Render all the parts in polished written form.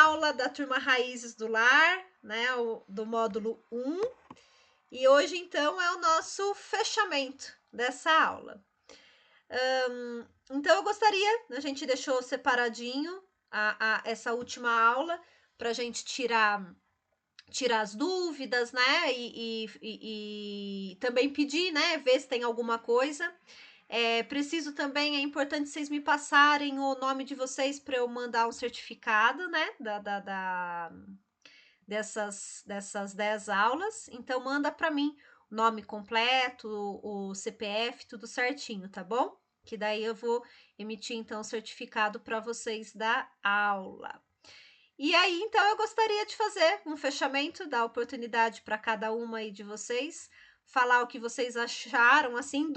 aula da turma Raízes do Lar, né, do módulo 1. E hoje, então, é o nosso fechamento dessa aula. Então, eu gostaria, a gente deixou separadinho essa última aula para a gente tirar as dúvidas, né? E também pedir, né? Ver se tem alguma coisa. Preciso também, é importante vocês me passarem o nome de vocês para eu mandar um certificado, né? Dessas 10 aulas. Então, manda para mim o nome completo, o CPF, tudo certinho, tá bom? Que daí eu vou emitir, então, o certificado para vocês da aula. E aí, então, eu gostaria de fazer um fechamento, dar oportunidade para cada uma aí de vocês, falar o que vocês acharam, assim,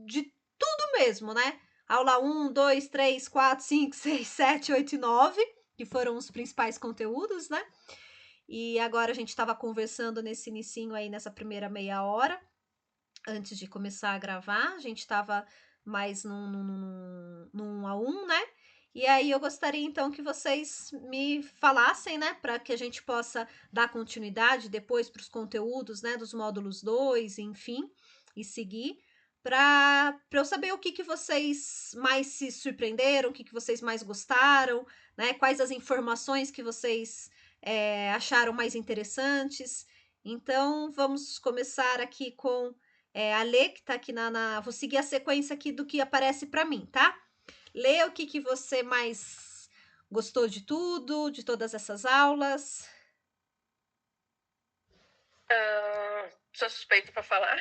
de tudo mesmo, né? Aula 1, 2, 3, 4, 5, 6, 7, 8 e 9, que foram os principais conteúdos, né? E agora a gente estava conversando nesse inicinho aí, nessa primeira meia hora, antes de começar a gravar, a gente estava mais num 1 a 1, né? E aí eu gostaria então que vocês me falassem, né, para que a gente possa dar continuidade depois para os conteúdos, né, dos módulos 2, enfim, e seguir, para eu saber o que vocês mais se surpreenderam, o que vocês mais gostaram, né, quais as informações que vocês acharam mais interessantes. Então, vamos começar aqui com a Lê, que está aqui vou seguir a sequência aqui do que aparece para mim, tá? Lê o que você mais gostou de tudo, de todas essas aulas. Sou suspeita para falar.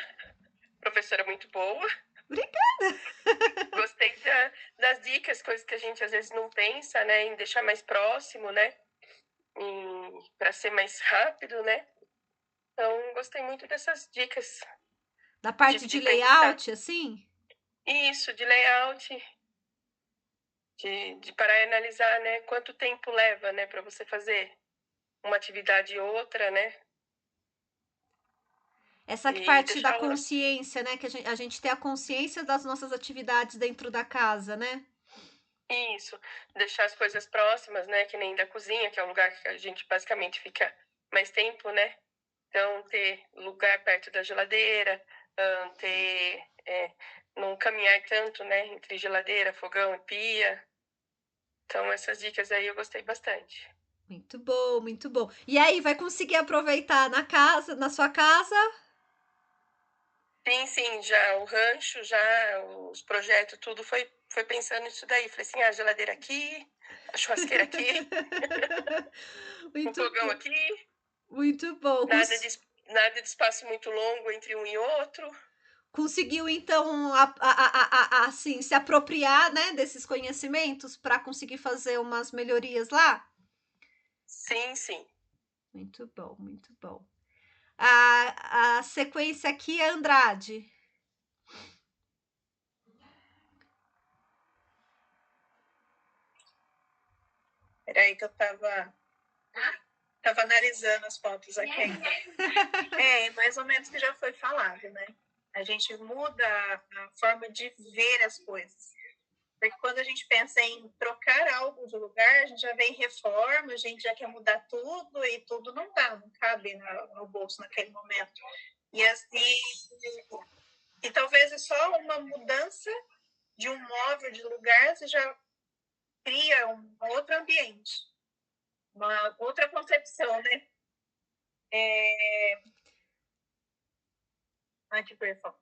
Professora muito boa. Obrigada! Gostei das dicas, coisas que a gente às vezes não pensa, né? Em deixar mais próximo, né? Para ser mais rápido, né? Então, gostei muito dessas dicas. Da parte de layout, pensar. Assim? Isso, de layout. De parar e analisar, né? Quanto tempo leva, né? Para você fazer uma atividade e outra, né? Essa parte da consciência, né? Que a gente tem a consciência das nossas atividades dentro da casa, né? Isso, deixar as coisas próximas, né? Que nem da cozinha, que é um lugar que a gente basicamente fica mais tempo, né? Então, ter lugar perto da geladeira, não caminhar tanto, né? Entre geladeira, fogão e pia. Então, essas dicas aí eu gostei bastante. Muito bom, muito bom. E aí, vai conseguir aproveitar na sua casa? Sim, já o rancho, já os projetos, tudo foi pensando nisso daí. Falei assim, a geladeira aqui, a churrasqueira aqui, o fogão aqui. Muito bom. Nada de espaço muito longo entre um e outro. Conseguiu, então, assim, se apropriar, né, desses conhecimentos para conseguir fazer umas melhorias lá? Sim. Muito bom, muito bom. A sequência aqui é Andrade. Peraí que eu tava analisando as fotos aqui. Mais ou menos que já foi falado, né? A gente muda a forma de ver as coisas. Porque quando a gente pensa em trocar algo de lugar, a gente já vem em reforma, a gente já quer mudar tudo e tudo não dá, não cabe no bolso naquele momento. E talvez é só uma mudança de um móvel de lugar, você já cria um outro ambiente, uma outra concepção, né? Que perfeito.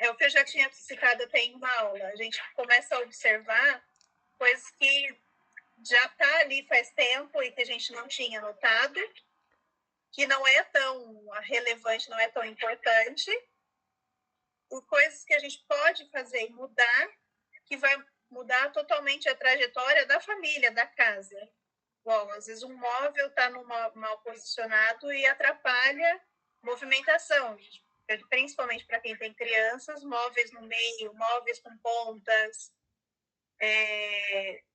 É o que eu já tinha citado até em uma aula. A gente começa a observar coisas que já está ali faz tempo e que a gente não tinha notado, que não é tão relevante, não é tão importante, e coisas que a gente pode fazer e mudar, que vai mudar totalmente a trajetória da família, da casa. Bom, às vezes um móvel está mal posicionado e atrapalha a movimentação, principalmente para quem tem crianças, móveis no meio, móveis com pontas,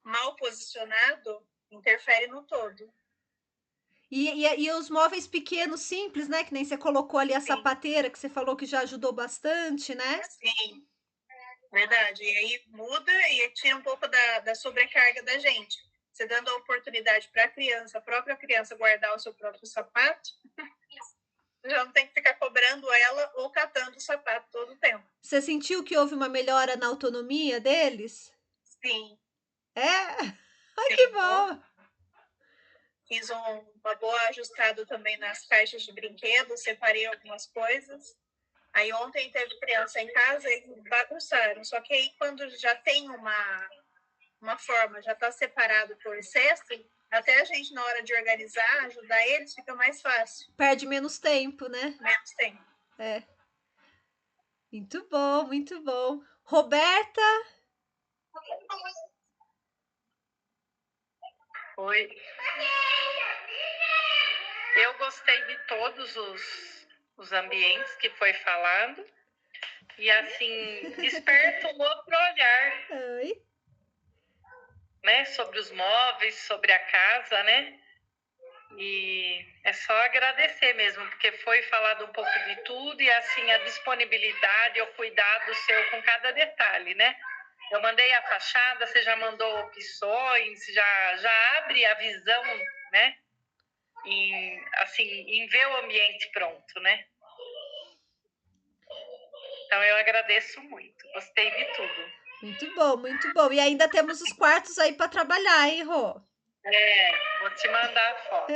mal posicionado, interfere no todo. E os móveis pequenos, simples, né? Que nem você colocou ali a sapateira, que você falou que já ajudou bastante, né? Sim, verdade. E aí muda e tira um pouco da sobrecarga da gente. Você dando a oportunidade para a própria criança guardar o seu próprio sapato, já não tem que ficar cobrando ela ou catando o sapato todo o tempo. Você sentiu que houve uma melhora na autonomia deles? Sim, É? Ai, que sim. bom! Fiz uma boa ajustada também nas caixas de brinquedos, separei algumas coisas. Aí ontem teve criança em casa e bagunçaram. Só que aí quando já tem uma forma, já está separado por cesto, até a gente na hora de organizar, ajudar eles, fica mais fácil. Perde menos tempo, né? Menos tempo. É. Muito bom, muito bom. Roberta? Oi. Eu gostei de todos os ambientes que foi falado. E assim, desperta um outro olhar, Oi. né? Sobre os móveis, sobre a casa, né? E é só agradecer mesmo, porque foi falado um pouco de tudo e assim a disponibilidade, o cuidado seu com cada detalhe, né? Eu mandei a fachada, você já mandou opções, já abre a visão, né? Em ver o ambiente pronto, né? Então eu agradeço muito, gostei de tudo. Muito bom, muito bom. E ainda temos os quartos aí para trabalhar, hein, Rô? Vou te mandar a foto.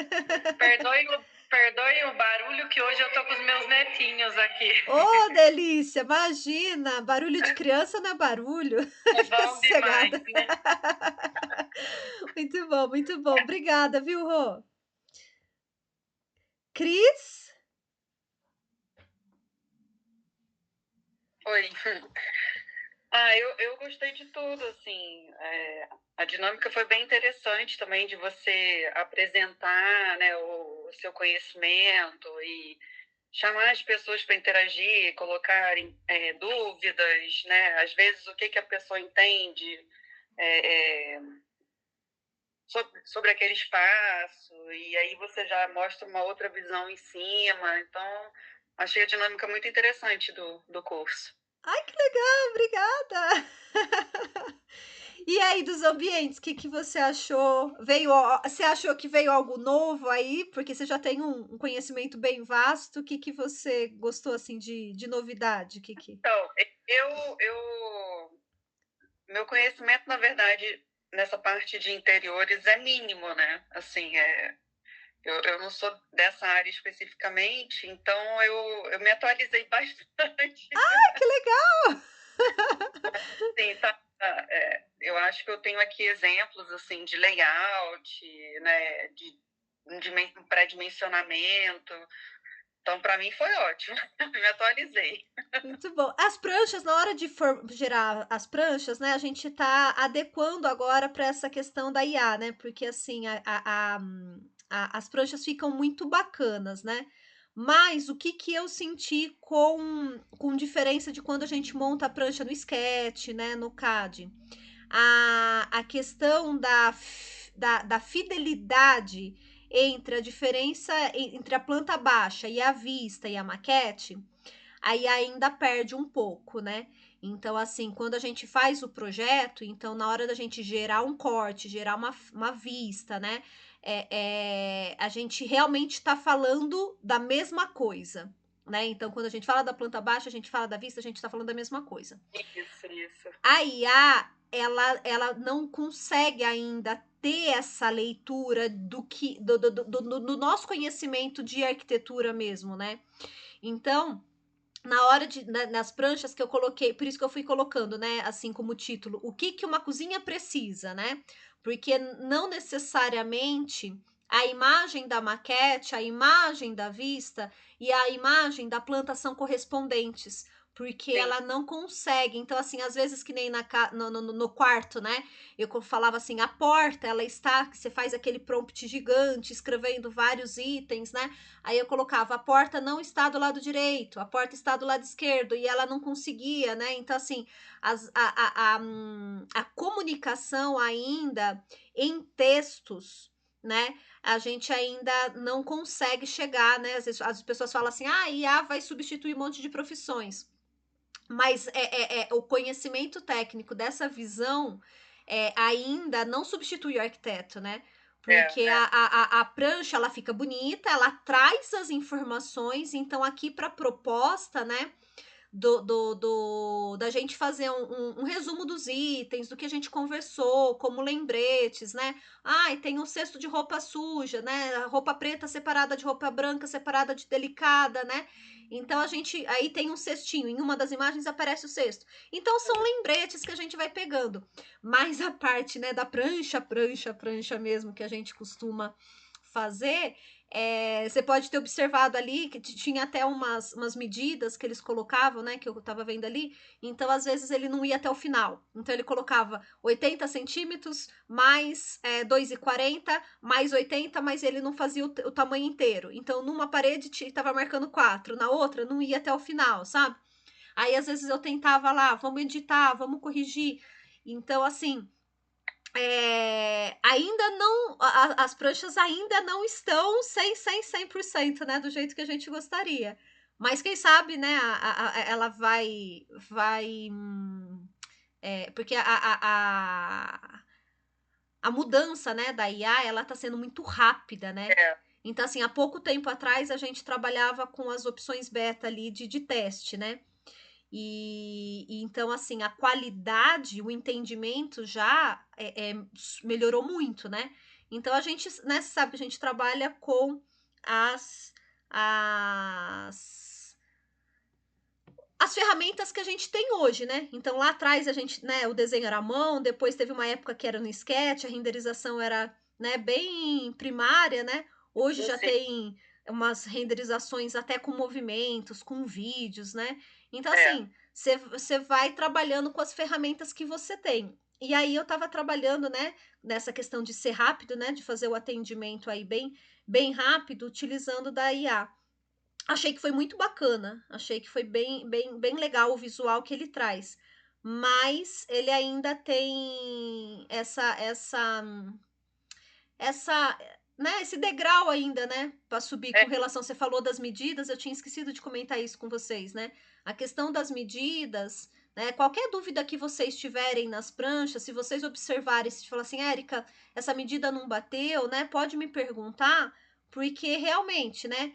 Perdoem o barulho que hoje eu tô com os meus netinhos aqui. Ô, delícia! Imagina! Barulho de criança não é barulho. É bom demais, né? Muito bom, muito bom. Obrigada, viu, Rô? Cris? Oi. Eu gostei de tudo, assim. A dinâmica foi bem interessante também de você apresentar, né, o seu conhecimento e chamar as pessoas para interagir, colocarem dúvidas, né? Às vezes o que a pessoa entende sobre aquele espaço, e aí você já mostra uma outra visão em cima. Então, achei a dinâmica muito interessante do curso. Ai, que legal! Obrigada! E aí, dos ambientes, o que você achou? Você achou que veio algo novo aí? Porque você já tem um conhecimento bem vasto. O que você gostou, assim, de novidade? Então, meu conhecimento, na verdade, nessa parte de interiores é mínimo, né? Assim, eu não sou dessa área especificamente, então eu me atualizei bastante. Ai, que legal! Sim, eu acho que eu tenho aqui exemplos assim de layout, né, de pré-dimensionamento. Então, para mim foi ótimo. Me atualizei. Muito bom. As pranchas, na hora de gerar as pranchas, né, a gente tá adequando agora para essa questão da IA, né? Porque assim, as pranchas ficam muito bacanas, né? Mas o que eu senti com diferença de quando a gente monta a prancha no Sketch, né, no CAD? A questão da fidelidade entre a diferença entre a planta baixa e a vista e a maquete, aí ainda perde um pouco, né? Então, assim, quando a gente faz o projeto, então na hora da gente gerar um corte, gerar uma vista, né? A gente realmente está falando da mesma coisa, né? Então, quando a gente fala da planta baixa, a gente fala da vista, a gente está falando da mesma coisa. Isso. A IA, ela não consegue ainda ter essa leitura do nosso conhecimento de arquitetura mesmo, né? Então, na hora nas pranchas que eu coloquei, por isso que eu fui colocando, né, assim como título, o que uma cozinha precisa, né? Porque não necessariamente a imagem da maquete, a imagem da vista e a imagem da planta são correspondentes, porque Sim. ela não consegue. Então, assim, às vezes que nem no quarto, né? Eu falava assim, a porta, ela está, você faz aquele prompt gigante, escrevendo vários itens, né? Aí eu colocava, a porta não está do lado direito, a porta está do lado esquerdo, e ela não conseguia, né? Então, assim, a comunicação ainda em textos, né? A gente ainda não consegue chegar, né? Às vezes as pessoas falam assim, a IA vai substituir um monte de profissões. Mas o conhecimento técnico dessa visão ainda não substitui o arquiteto, né? Porque a prancha, ela fica bonita, ela traz as informações, então aqui para proposta, né, da gente fazer um resumo dos itens, do que a gente conversou, como lembretes, né? E tem um cesto de roupa suja, né? Roupa preta separada de roupa branca, separada de delicada, né? Então, aí tem um cestinho, em uma das imagens aparece o cesto. Então, são lembretes que a gente vai pegando. Mas a parte, né, da prancha mesmo, que a gente costuma fazer, você pode ter observado ali que tinha até umas medidas que eles colocavam, né, que eu tava vendo ali, então às vezes ele não ia até o final, então ele colocava 80 centímetros mais 2,40 mais 80, mas ele não fazia o tamanho inteiro, então numa parede tava marcando 4, na outra não ia até o final, sabe? Aí às vezes eu tentava lá, vamos editar, vamos corrigir, então assim, ainda não, as pranchas ainda não estão 100%, né, do jeito que a gente gostaria. Mas quem sabe, né, ela vai, porque a mudança, né, da IA, ela tá sendo muito rápida, né? Então, assim, há pouco tempo atrás a gente trabalhava com as opções beta ali de teste, né? E então, assim, a qualidade, o entendimento já melhorou muito, né? Então, a gente, né, sabe, a gente trabalha com as ferramentas que a gente tem hoje, né? Então, lá atrás, a gente, né, o desenho era à mão, depois teve uma época que era no sketch, a renderização era, né, bem primária, né? Hoje já tem umas renderizações até com movimentos, com vídeos, né? Então, assim, você vai trabalhando com as ferramentas que você tem. E aí eu tava trabalhando, né, nessa questão de ser rápido, né, de fazer o atendimento aí bem rápido, utilizando da IA. Achei que foi muito bacana, achei que foi bem legal o visual que ele traz. Mas ele ainda tem né, esse degrau ainda, né, para subir com relação, você falou das medidas, eu tinha esquecido de comentar isso com vocês, né? A questão das medidas, né, qualquer dúvida que vocês tiverem nas pranchas, se vocês observarem, se falar assim, Érica, essa medida não bateu, né, pode me perguntar, porque realmente, né,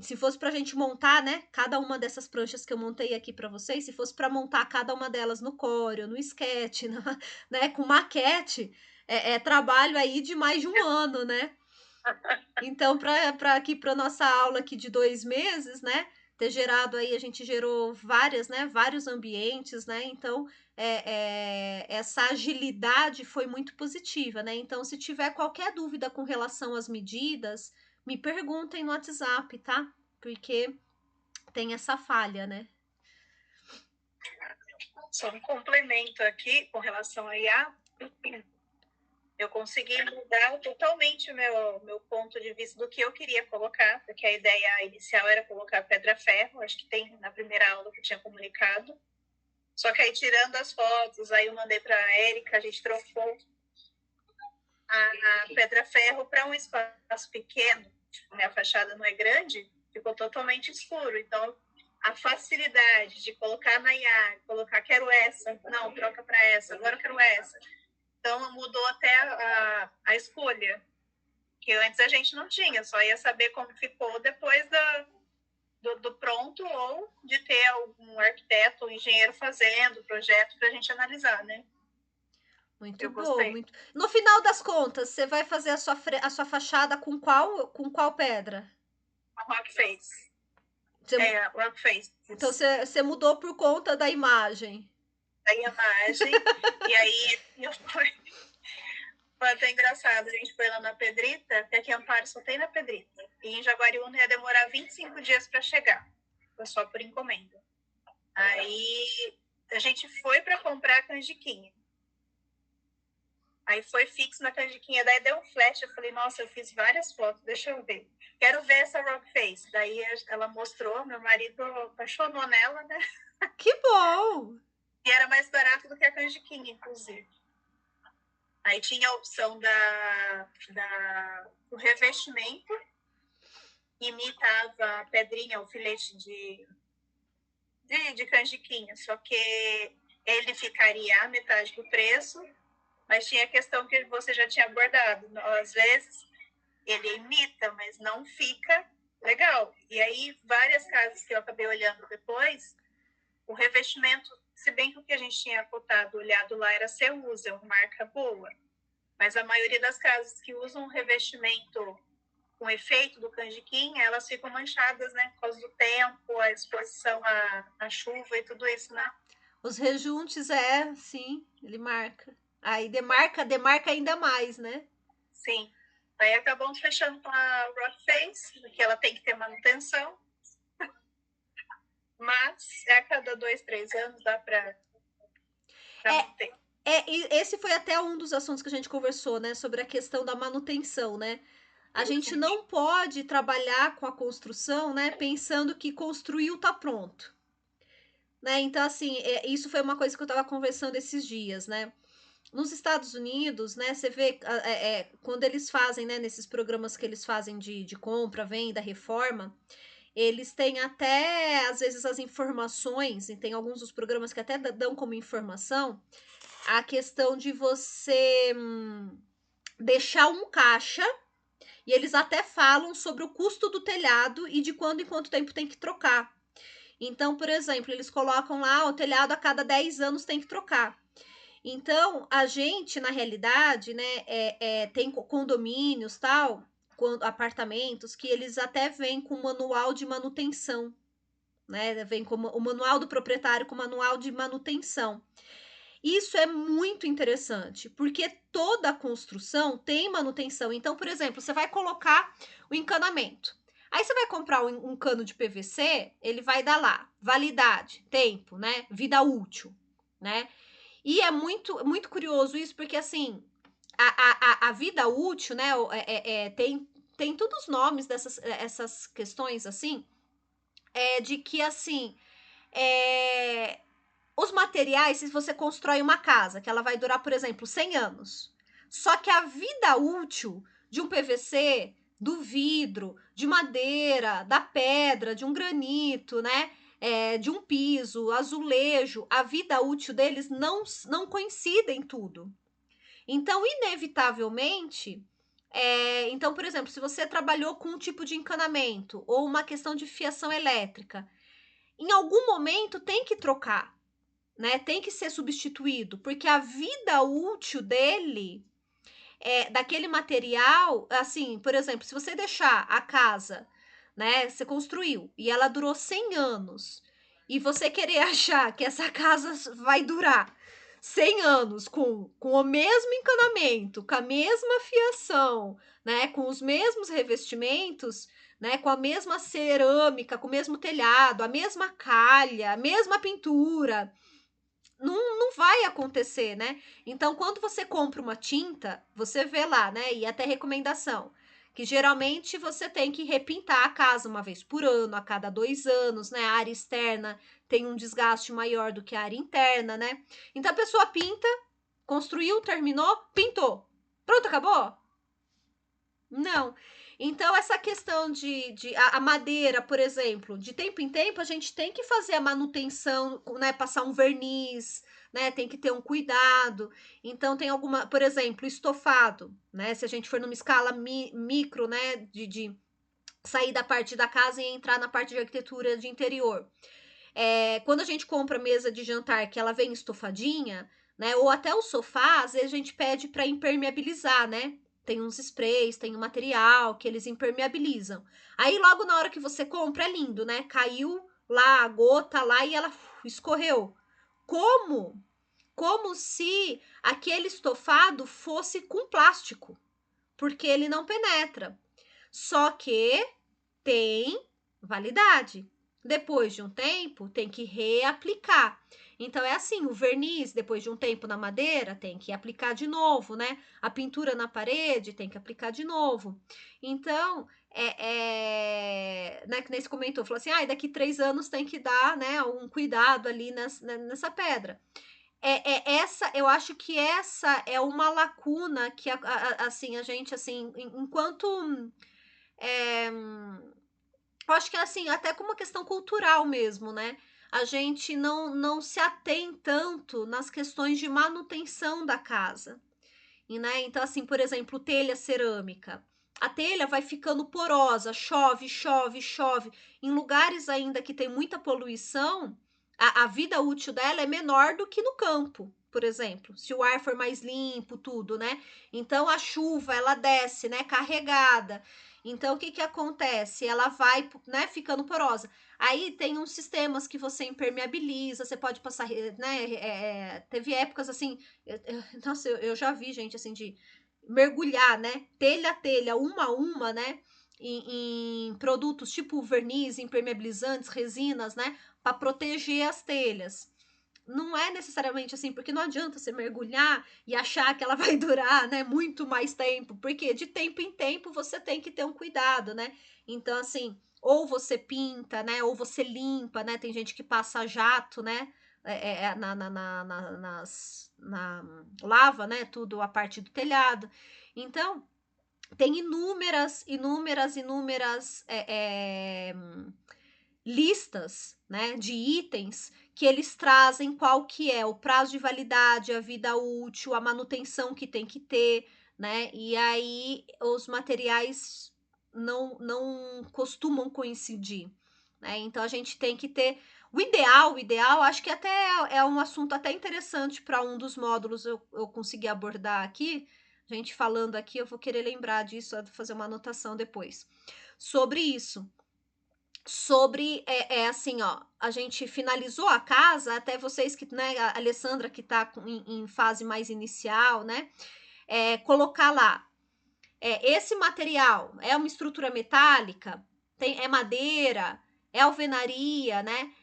se fosse pra gente montar, né, cada uma dessas pranchas que eu montei aqui para vocês, se fosse para montar cada uma delas no Corel, no Sketch, né, com maquete, trabalho aí de mais de um ano, né? Então, para aqui, para nossa aula aqui de 2 meses, né? Ter gerado aí, a gente gerou vários ambientes, né? Então, essa agilidade foi muito positiva, né? Então, se tiver qualquer dúvida com relação às medidas, me perguntem no WhatsApp, tá? Porque tem essa falha, né? Só um complemento aqui com relação a IA. Eu consegui mudar totalmente o meu ponto de vista do que eu queria colocar, porque a ideia inicial era colocar pedra-ferro, acho que tem na primeira aula que eu tinha comunicado. Só que aí, tirando as fotos, aí eu mandei para a Érica, a gente trocou a pedra-ferro para um espaço pequeno, tipo, a fachada não é grande, ficou totalmente escuro. Então, a facilidade de colocar na IA, colocar quero essa, não, troca para essa, agora eu quero essa. Então, mudou até a escolha, que antes a gente não tinha, só ia saber como ficou depois do pronto ou de ter algum arquiteto ou engenheiro fazendo o projeto para a gente analisar, né? Muito bom. Muito... No final das contas, você vai fazer a sua fachada com qual pedra? A Rock Face. Rock Face. Então, você mudou por conta da imagem. Da imagem. E aí, foi até engraçado. A gente foi lá na Pedrita, porque aqui em Amparo só tem na Pedrita. E em Jaguariúna ia demorar 25 dias para chegar. Foi só por encomenda. Aí, a gente foi para comprar a canjiquinha. Aí foi fixo na canjiquinha, daí deu um flash, eu falei, nossa, eu fiz várias fotos, deixa eu ver. Quero ver essa rock face. Daí ela mostrou, meu marido apaixonou nela, né? Que bom! E era mais barato do que a canjiquinha, inclusive. Aí tinha a opção do revestimento, imitava a pedrinha, o filete de canjiquinha, só que ele ficaria a metade do preço, mas tinha a questão que você já tinha abordado. Às vezes, ele imita, mas não fica legal. E aí, várias casas que eu acabei olhando depois, o revestimento, se bem que o que a gente tinha cotado, olhado lá, era Ceusa, uma marca boa. Mas a maioria das casas que usam revestimento com efeito do canjiquim, elas ficam manchadas, né? Por causa do tempo, a exposição à chuva e tudo isso, né? Os rejuntes, sim, ele marca. Aí demarca ainda mais, né? Sim. Aí acabamos fechando com a Rock Face, porque ela tem que ter manutenção. Mas a cada 2, 3 anos dá para manter. Esse foi até um dos assuntos que a gente conversou, né? Sobre a questão da manutenção, né? A gente não pode trabalhar com a construção, né? Pensando que construiu tá pronto. Né? Então, assim, isso foi uma coisa que eu tava conversando esses dias, né? Nos Estados Unidos, né, você vê quando eles fazem, né, nesses programas que eles fazem de compra, venda, reforma, eles têm até, às vezes, as informações, e tem alguns dos programas que até dão como informação, a questão de você deixar um caixa, e eles até falam sobre o custo do telhado e de quando em quanto tempo tem que trocar. Então, por exemplo, eles colocam lá, o telhado a cada 10 anos tem que trocar. Então, a gente, na realidade, né, tem condomínios, tal, apartamentos, que eles até vêm com manual de manutenção, né? Vem com o manual do proprietário com manual de manutenção. Isso é muito interessante, porque toda a construção tem manutenção. Então, por exemplo, você vai colocar o encanamento. Aí você vai comprar um cano de PVC, ele vai dar lá, validade, tempo, né? Vida útil, né? E é muito, muito curioso isso, porque assim, a vida útil, né? Tem todos os nomes essas questões, assim, de que assim, os materiais, se você constrói uma casa, que ela vai durar, por exemplo, 100 anos. Só que a vida útil de um PVC, do vidro, de madeira, da pedra, de um granito, né? De um piso, azulejo, a vida útil deles não coincidem tudo. Então, inevitavelmente, então, por exemplo, se você trabalhou com um tipo de encanamento ou uma questão de fiação elétrica, em algum momento tem que trocar, né? Tem que ser substituído, porque a vida útil dele, daquele material, assim, por exemplo, se você deixar a casa, né, você construiu e ela durou 100 anos, e você querer achar que essa casa vai durar 100 anos com o mesmo encanamento, com a mesma fiação, né, com os mesmos revestimentos, né, com a mesma cerâmica, com o mesmo telhado, a mesma calha, a mesma pintura, não vai acontecer, né? Então, quando você compra uma tinta, você vê lá, né? E até recomendação, que geralmente você tem que repintar a casa uma vez por ano, a cada 2 anos, né? A área externa tem um desgaste maior do que a área interna, né? Então, a pessoa pinta, construiu, terminou, pintou. Pronto, acabou? Não. Então, essa questão a madeira, por exemplo, de tempo em tempo, a gente tem que fazer a manutenção, né? Passar um verniz, né? Tem que ter um cuidado. Então, tem alguma, por exemplo, estofado, né? Se a gente for numa escala micro, né? De sair da parte da casa e entrar na parte de arquitetura de interior. Quando a gente compra mesa de jantar que ela vem estofadinha, né? Ou até o sofá, às vezes a gente pede para impermeabilizar, né? Tem uns sprays, tem um material que eles impermeabilizam. Aí logo na hora que você compra é lindo, né? Caiu lá a gota lá e ela escorreu. Como? Como se aquele estofado fosse com plástico, porque ele não penetra. Só que tem validade. Depois de um tempo, tem que reaplicar. Então, é assim, o verniz, depois de um tempo na madeira, tem que aplicar de novo, né? A pintura na parede, tem que aplicar de novo. Então, né, que nem se comentou, falou assim, daqui 3 anos tem que dar, né, um cuidado ali nessa pedra. Eu acho que essa é uma lacuna que, assim, a gente, assim, enquanto... eu acho que, assim, até como uma questão cultural mesmo, né? a gente não se atém tanto nas questões de manutenção da casa. E, né? Então, assim, por exemplo, telha cerâmica. A telha vai ficando porosa, chove, chove, chove. Em lugares ainda que tem muita poluição, a vida útil dela é menor do que no campo, por exemplo. Se o ar for mais limpo, tudo, né? Então, a chuva, ela desce, né? Carregada. Então, o que que acontece? Ela vai, né, ficando porosa. Aí tem uns sistemas que você impermeabiliza, você pode passar, né? Teve épocas assim, nossa, eu já vi gente assim de mergulhar, né? Telha a telha, uma a uma, né? Em produtos tipo verniz, impermeabilizantes, resinas, né? Para proteger as telhas. Não é necessariamente assim, porque não adianta você mergulhar e achar que ela vai durar, né, muito mais tempo, porque de tempo em tempo você tem que ter um cuidado, né? Então, assim, ou você pinta, né, ou você limpa, né? Tem gente que passa jato, né? Lava, né? Tudo a parte do telhado. Então, tem inúmeras listas, né, de itens que eles trazem qual que é o prazo de validade, a vida útil, a manutenção que tem que ter, né? E aí os materiais não costumam coincidir, né? Então a gente tem que ter o ideal, acho que até é um assunto até interessante para um dos módulos eu conseguir abordar aqui. A gente falando aqui, eu vou querer lembrar disso, fazer uma anotação depois. Sobre isso, assim, ó, a gente finalizou a casa, até vocês que, né, a Alessandra que tá em fase mais inicial, né, colocar lá, esse material é uma estrutura metálica, é madeira, é alvenaria, né,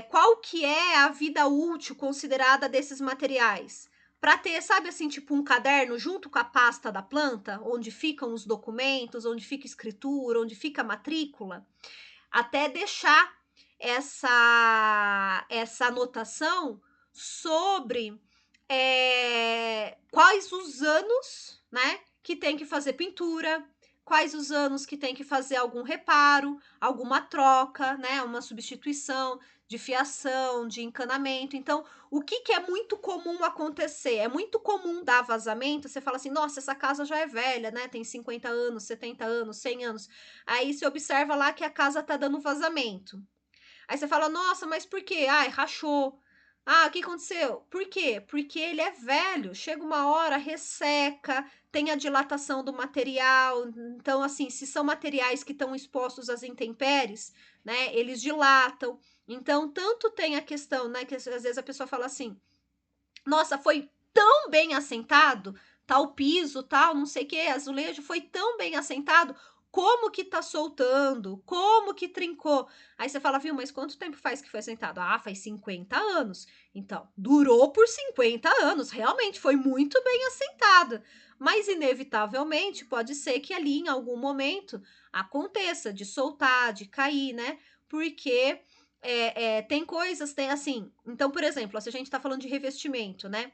qual que é a vida útil considerada desses materiais? Para ter, sabe assim, tipo um caderno junto com a pasta da planta, onde ficam os documentos, onde fica a escritura, onde fica a matrícula, até deixar essa anotação sobre quais os anos, né, que tem que fazer pintura, quais os anos que tem que fazer algum reparo, alguma troca, né, uma substituição de fiação, de encanamento. Então, o que que é muito comum acontecer? É muito comum dar vazamento, você fala assim, nossa, essa casa já é velha, né, tem 50 anos, 70 anos, 100 anos. Aí você observa lá que a casa tá dando vazamento. Aí você fala, nossa, mas por quê? Ai, rachou. Ah, o que aconteceu? Por quê? Porque ele é velho. Chega uma hora, resseca, tem a dilatação do material. Então, assim, se são materiais que estão expostos às intempéries, né, eles dilatam. Então, tanto tem a questão, né, que às vezes a pessoa fala assim, nossa, foi tão bem assentado, tal piso, tal, não sei o que, azulejo, foi tão bem assentado, como que tá soltando, como que trincou. Aí você fala, viu, mas quanto tempo faz que foi assentado? Ah, faz 50 anos. Então, durou por 50 anos, realmente foi muito bem assentado. Mas, inevitavelmente, pode ser que ali, em algum momento, aconteça de soltar, de cair, né? Porque tem coisas, tem assim. Então, por exemplo, se a gente tá falando de revestimento, né?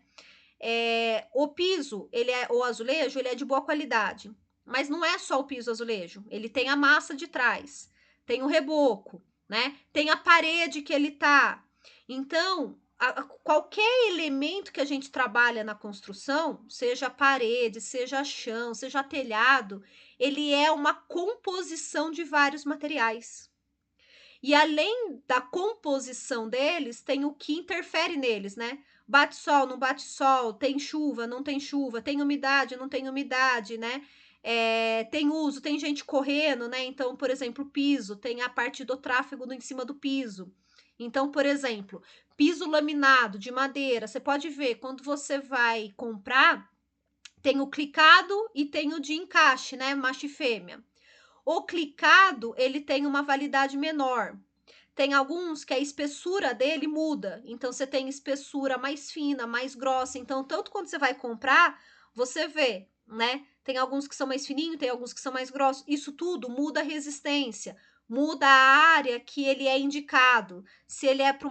O piso, o azulejo, ele é de boa qualidade. Mas não é só o piso azulejo. Ele tem a massa de trás, tem o reboco, né? Tem a parede que ele tá. Então, qualquer elemento que a gente trabalha na construção, seja parede, seja chão, seja telhado, ele é uma composição de vários materiais. E além da composição deles, tem o que interfere neles, né? Bate sol, não bate sol, tem chuva, não tem chuva, tem umidade, não tem umidade, né? Tem uso, tem gente correndo, né? Então, por exemplo, piso, tem a parte do tráfego em cima do piso. Então, por exemplo, piso laminado de madeira, você pode ver, quando você vai comprar, tem o clicado e tem o de encaixe, né? Macho e fêmea. O clicado, ele tem uma validade menor. Tem alguns que a espessura dele muda. Então, você tem espessura mais fina, mais grossa. Então, tanto quando você vai comprar, você vê, né? Tem alguns que são mais fininhos, tem alguns que são mais grossos. Isso tudo muda a resistência, muda a área que ele é indicado. Se ele é para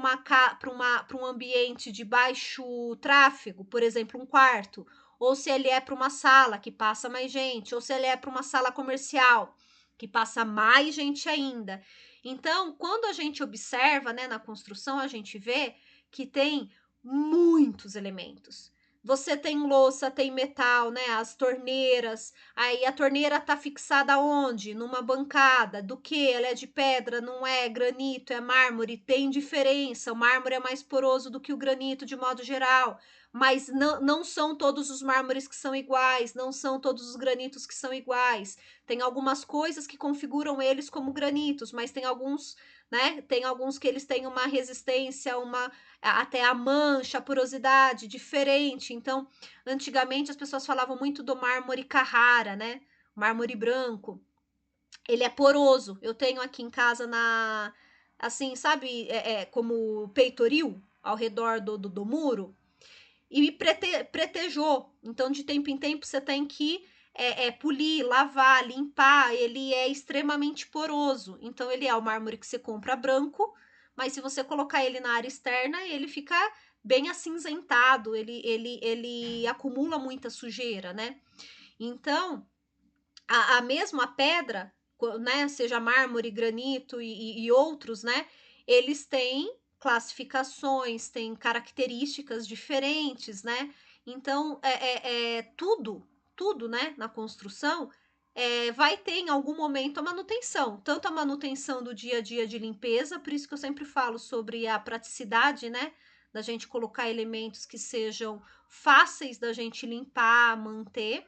um ambiente de baixo tráfego, por exemplo, um quarto, ou se ele é para uma sala que passa mais gente, ou se ele é para uma sala comercial que passa mais gente ainda. Então, quando a gente observa, né, na construção, a gente vê que tem muitos elementos. Você tem louça, tem metal, né, as torneiras, aí a torneira tá fixada onde? Numa bancada, do que? Ela é de pedra, não é? Granito, é mármore, tem diferença, o mármore é mais poroso do que o granito de modo geral, mas não são todos os mármores que são iguais, não são todos os granitos que são iguais, tem algumas coisas que configuram eles como granitos, mas tem alguns, né, tem alguns que eles têm uma resistência, até a mancha, a porosidade diferente. Então, antigamente as pessoas falavam muito do mármore Carrara, né? Mármore branco. Ele é poroso. Eu tenho aqui em casa assim, sabe, como peitoril ao redor do muro e pretejou. Então, de tempo em tempo, você tem que polir, lavar, limpar. Ele é extremamente poroso. Então, ele é o mármore que você compra branco, mas se você colocar ele na área externa, ele fica bem acinzentado, ele acumula muita sujeira, né? Então, a mesma pedra, né, seja mármore, granito e outros, né, eles têm classificações, têm características diferentes, né? Então, tudo, né, na construção vai ter em algum momento a manutenção, tanto a manutenção do dia a dia de limpeza, por isso que eu sempre falo sobre a praticidade, né, da gente colocar elementos que sejam fáceis da gente limpar, manter,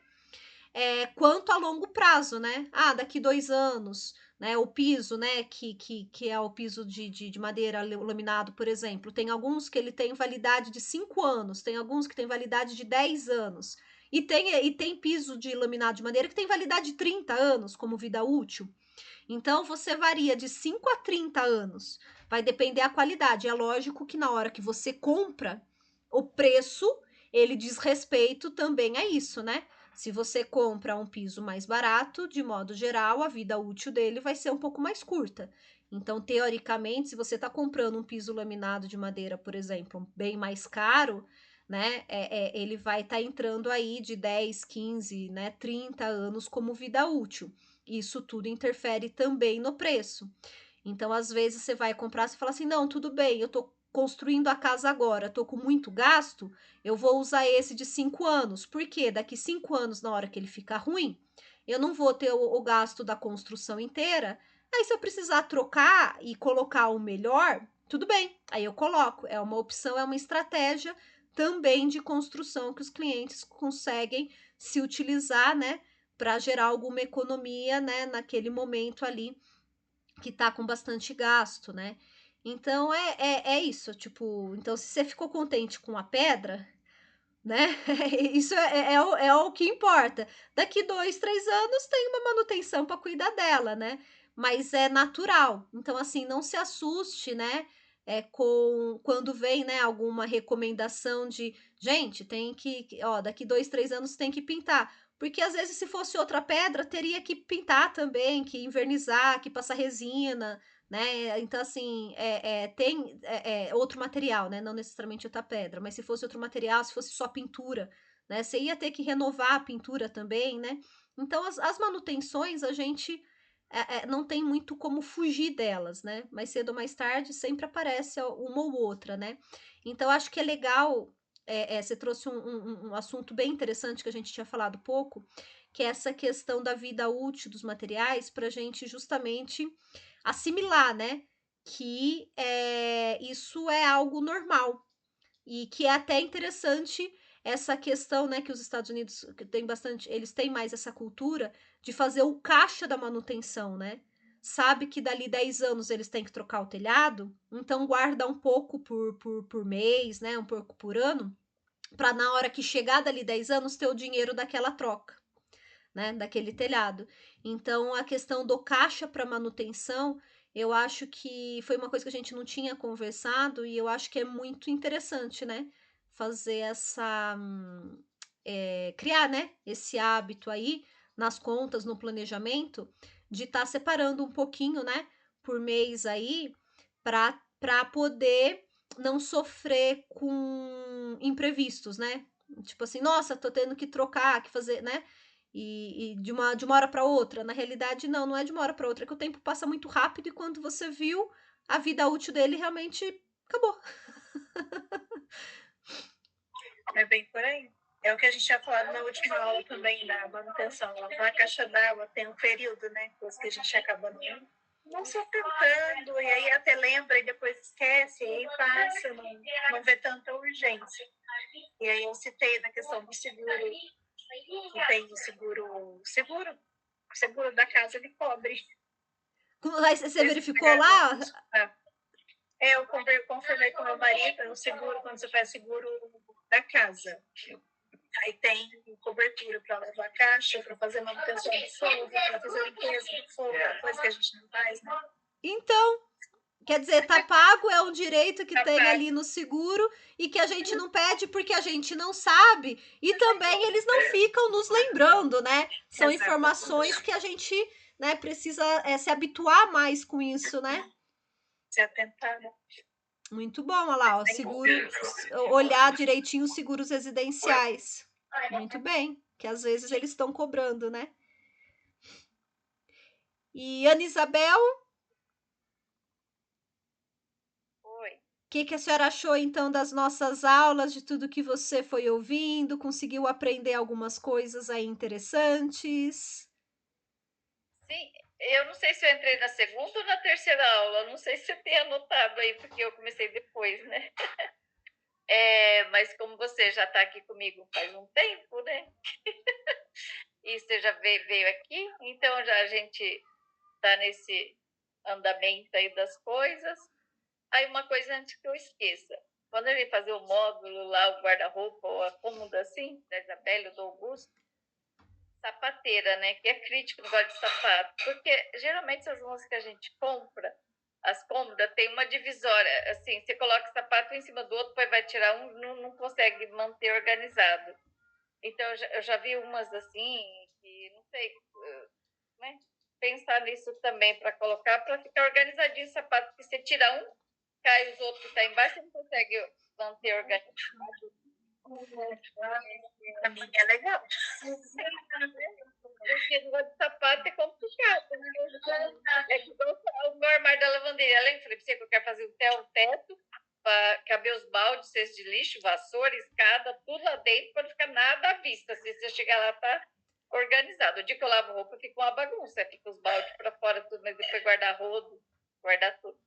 quanto a longo prazo, né? Ah, daqui 2 anos, né? O piso, né? Que é o piso de madeira laminado, por exemplo. Tem alguns que ele tem validade de 5 anos, tem alguns que tem validade de 10 anos. E tem piso de laminado de madeira que tem validade de 30 anos como vida útil. Então, você varia de 5 a 30 anos. Vai depender da qualidade. É lógico que na hora que você compra, o preço, ele diz respeito também a isso, né? Se você compra um piso mais barato, de modo geral, a vida útil dele vai ser um pouco mais curta. Então, teoricamente, se você está comprando um piso laminado de madeira, por exemplo, bem mais caro, né? Ele vai estar entrando aí de 10, 15, né, 30 anos como vida útil. Isso tudo interfere também no preço. Então, às vezes, você vai comprar, você fala assim, não, tudo bem, eu tô construindo a casa agora, tô com muito gasto, eu vou usar esse de 5 anos. Por quê? Daqui 5 anos, na hora que ele ficar ruim, eu não vou ter o gasto da construção inteira. Aí, se eu precisar trocar e colocar o melhor, tudo bem, aí eu coloco. É uma opção, é uma estratégia também de construção que os clientes conseguem se utilizar, né, para gerar alguma economia, né, naquele momento ali que tá com bastante gasto, né? Então é isso, tipo, então se você ficou contente com a pedra, né? Isso é o que importa. Daqui 2, 3 anos tem uma manutenção para cuidar dela, né? Mas é natural. Então, assim, não se assuste, né? Quando vem, né, alguma recomendação de gente, tem ó, daqui 2, 3 anos tem que pintar. Porque às vezes, se fosse outra pedra, teria que pintar também, que invernizar, que passar resina, né? Então, assim, tem outro material, né? Não necessariamente outra pedra, mas se fosse outro material, se fosse só pintura, né? Você ia ter que renovar a pintura também, né? Então, as manutenções, a gente não tem muito como fugir delas, né? Mais cedo ou mais tarde, sempre aparece uma ou outra, né? Então, acho que é legal. Você trouxe um assunto bem interessante que a gente tinha falado pouco, que é essa questão da vida útil dos materiais, para a gente justamente assimilar, né? Que isso é algo normal e que é até interessante essa questão, né? Que os Estados Unidos tem bastante, eles têm mais essa cultura de fazer o caixa da manutenção, né? Sabe que dali 10 anos eles têm que trocar o telhado, então guarda um pouco por mês, né? Um pouco por ano, para na hora que chegar dali 10 anos ter o dinheiro daquela troca, né, daquele telhado. Então, a questão do caixa para manutenção, eu acho que foi uma coisa que a gente não tinha conversado e eu acho que é muito interessante, né, fazer criar, né, esse hábito aí nas contas, no planejamento, de estar separando um pouquinho, né, por mês aí, para poder não sofrer com imprevistos, né? Tipo assim, nossa, tô tendo que trocar, que fazer, né? e de uma hora para outra. Na realidade, não é de uma hora para outra, é que o tempo passa muito rápido e quando você viu, a vida útil dele realmente acabou. É bem por aí. É o que a gente tinha falado na última aula também da manutenção. Lavar a caixa d'água tem um período, né? Coisa que a gente acaba não se atentando, e aí até lembra e depois esquece, e aí passa, não vê tanta urgência. E aí eu citei na questão do seguro, que tem o seguro da casa ele cobre. Aí você verificou lá? Eu confirmei com meu marido, o seguro, quando você faz seguro da casa. Aí tem cobertura para lavar a caixa, para fazer manutenção do fogo, para fazer limpeza do fogo, coisa que a gente não faz, né? Então, quer dizer, tá pago, é um direito que Tá tem pago. ali no seguro e que a gente não pede porque a gente não sabe e também eles não ficam nos lembrando, né? São Exatamente. informações que a gente, né, precisa se habituar mais com isso, né? Se atentar, né? Muito bom, olha lá, ó, seguro, olhar direitinho os seguros residenciais. Muito bem, que às vezes eles estão cobrando, né? E Ana Isabel, Oi. o que a senhora achou então das nossas aulas, de tudo que você foi ouvindo? Conseguiu aprender algumas coisas aí interessantes? Sim, eu não sei se eu entrei na segunda ou na terceira aula, não sei se você tem anotado aí, porque eu comecei depois, né? Mas como você já está aqui comigo faz um tempo, né? E você já veio aqui, então já a gente está nesse andamento aí das coisas. Aí uma coisa antes que eu esqueça, quando eu ia fazer o módulo lá, o guarda-roupa ou a cômoda assim, da Isabela ou do Augusto, sapateira, né? Que é crítico no negócio de sapato, porque geralmente as músicas que a gente compra, as cômodas, tem uma divisória, assim, você coloca o sapato em cima do outro, depois vai tirar um, não consegue manter organizado. Então, eu já vi umas assim, que não sei, né? Pensar nisso também para colocar, para ficar organizadinho o sapato, porque você tira um, cai os outros que estão embaixo, você não consegue manter organizado. Pra mim é legal. Porque negócio de sapato é complicado. É que o meu armário da lavanderia, além de você que eu quero fazer o teto, para caber os baldes, cestos de lixo, vassoura, escada, tudo lá dentro, para não ficar nada à vista. Se você chegar lá, tá organizado. O dia que eu lavo roupa, fica uma bagunça. Fica os baldes para fora, tudo, mas depois guardar rodo, guardar tudo.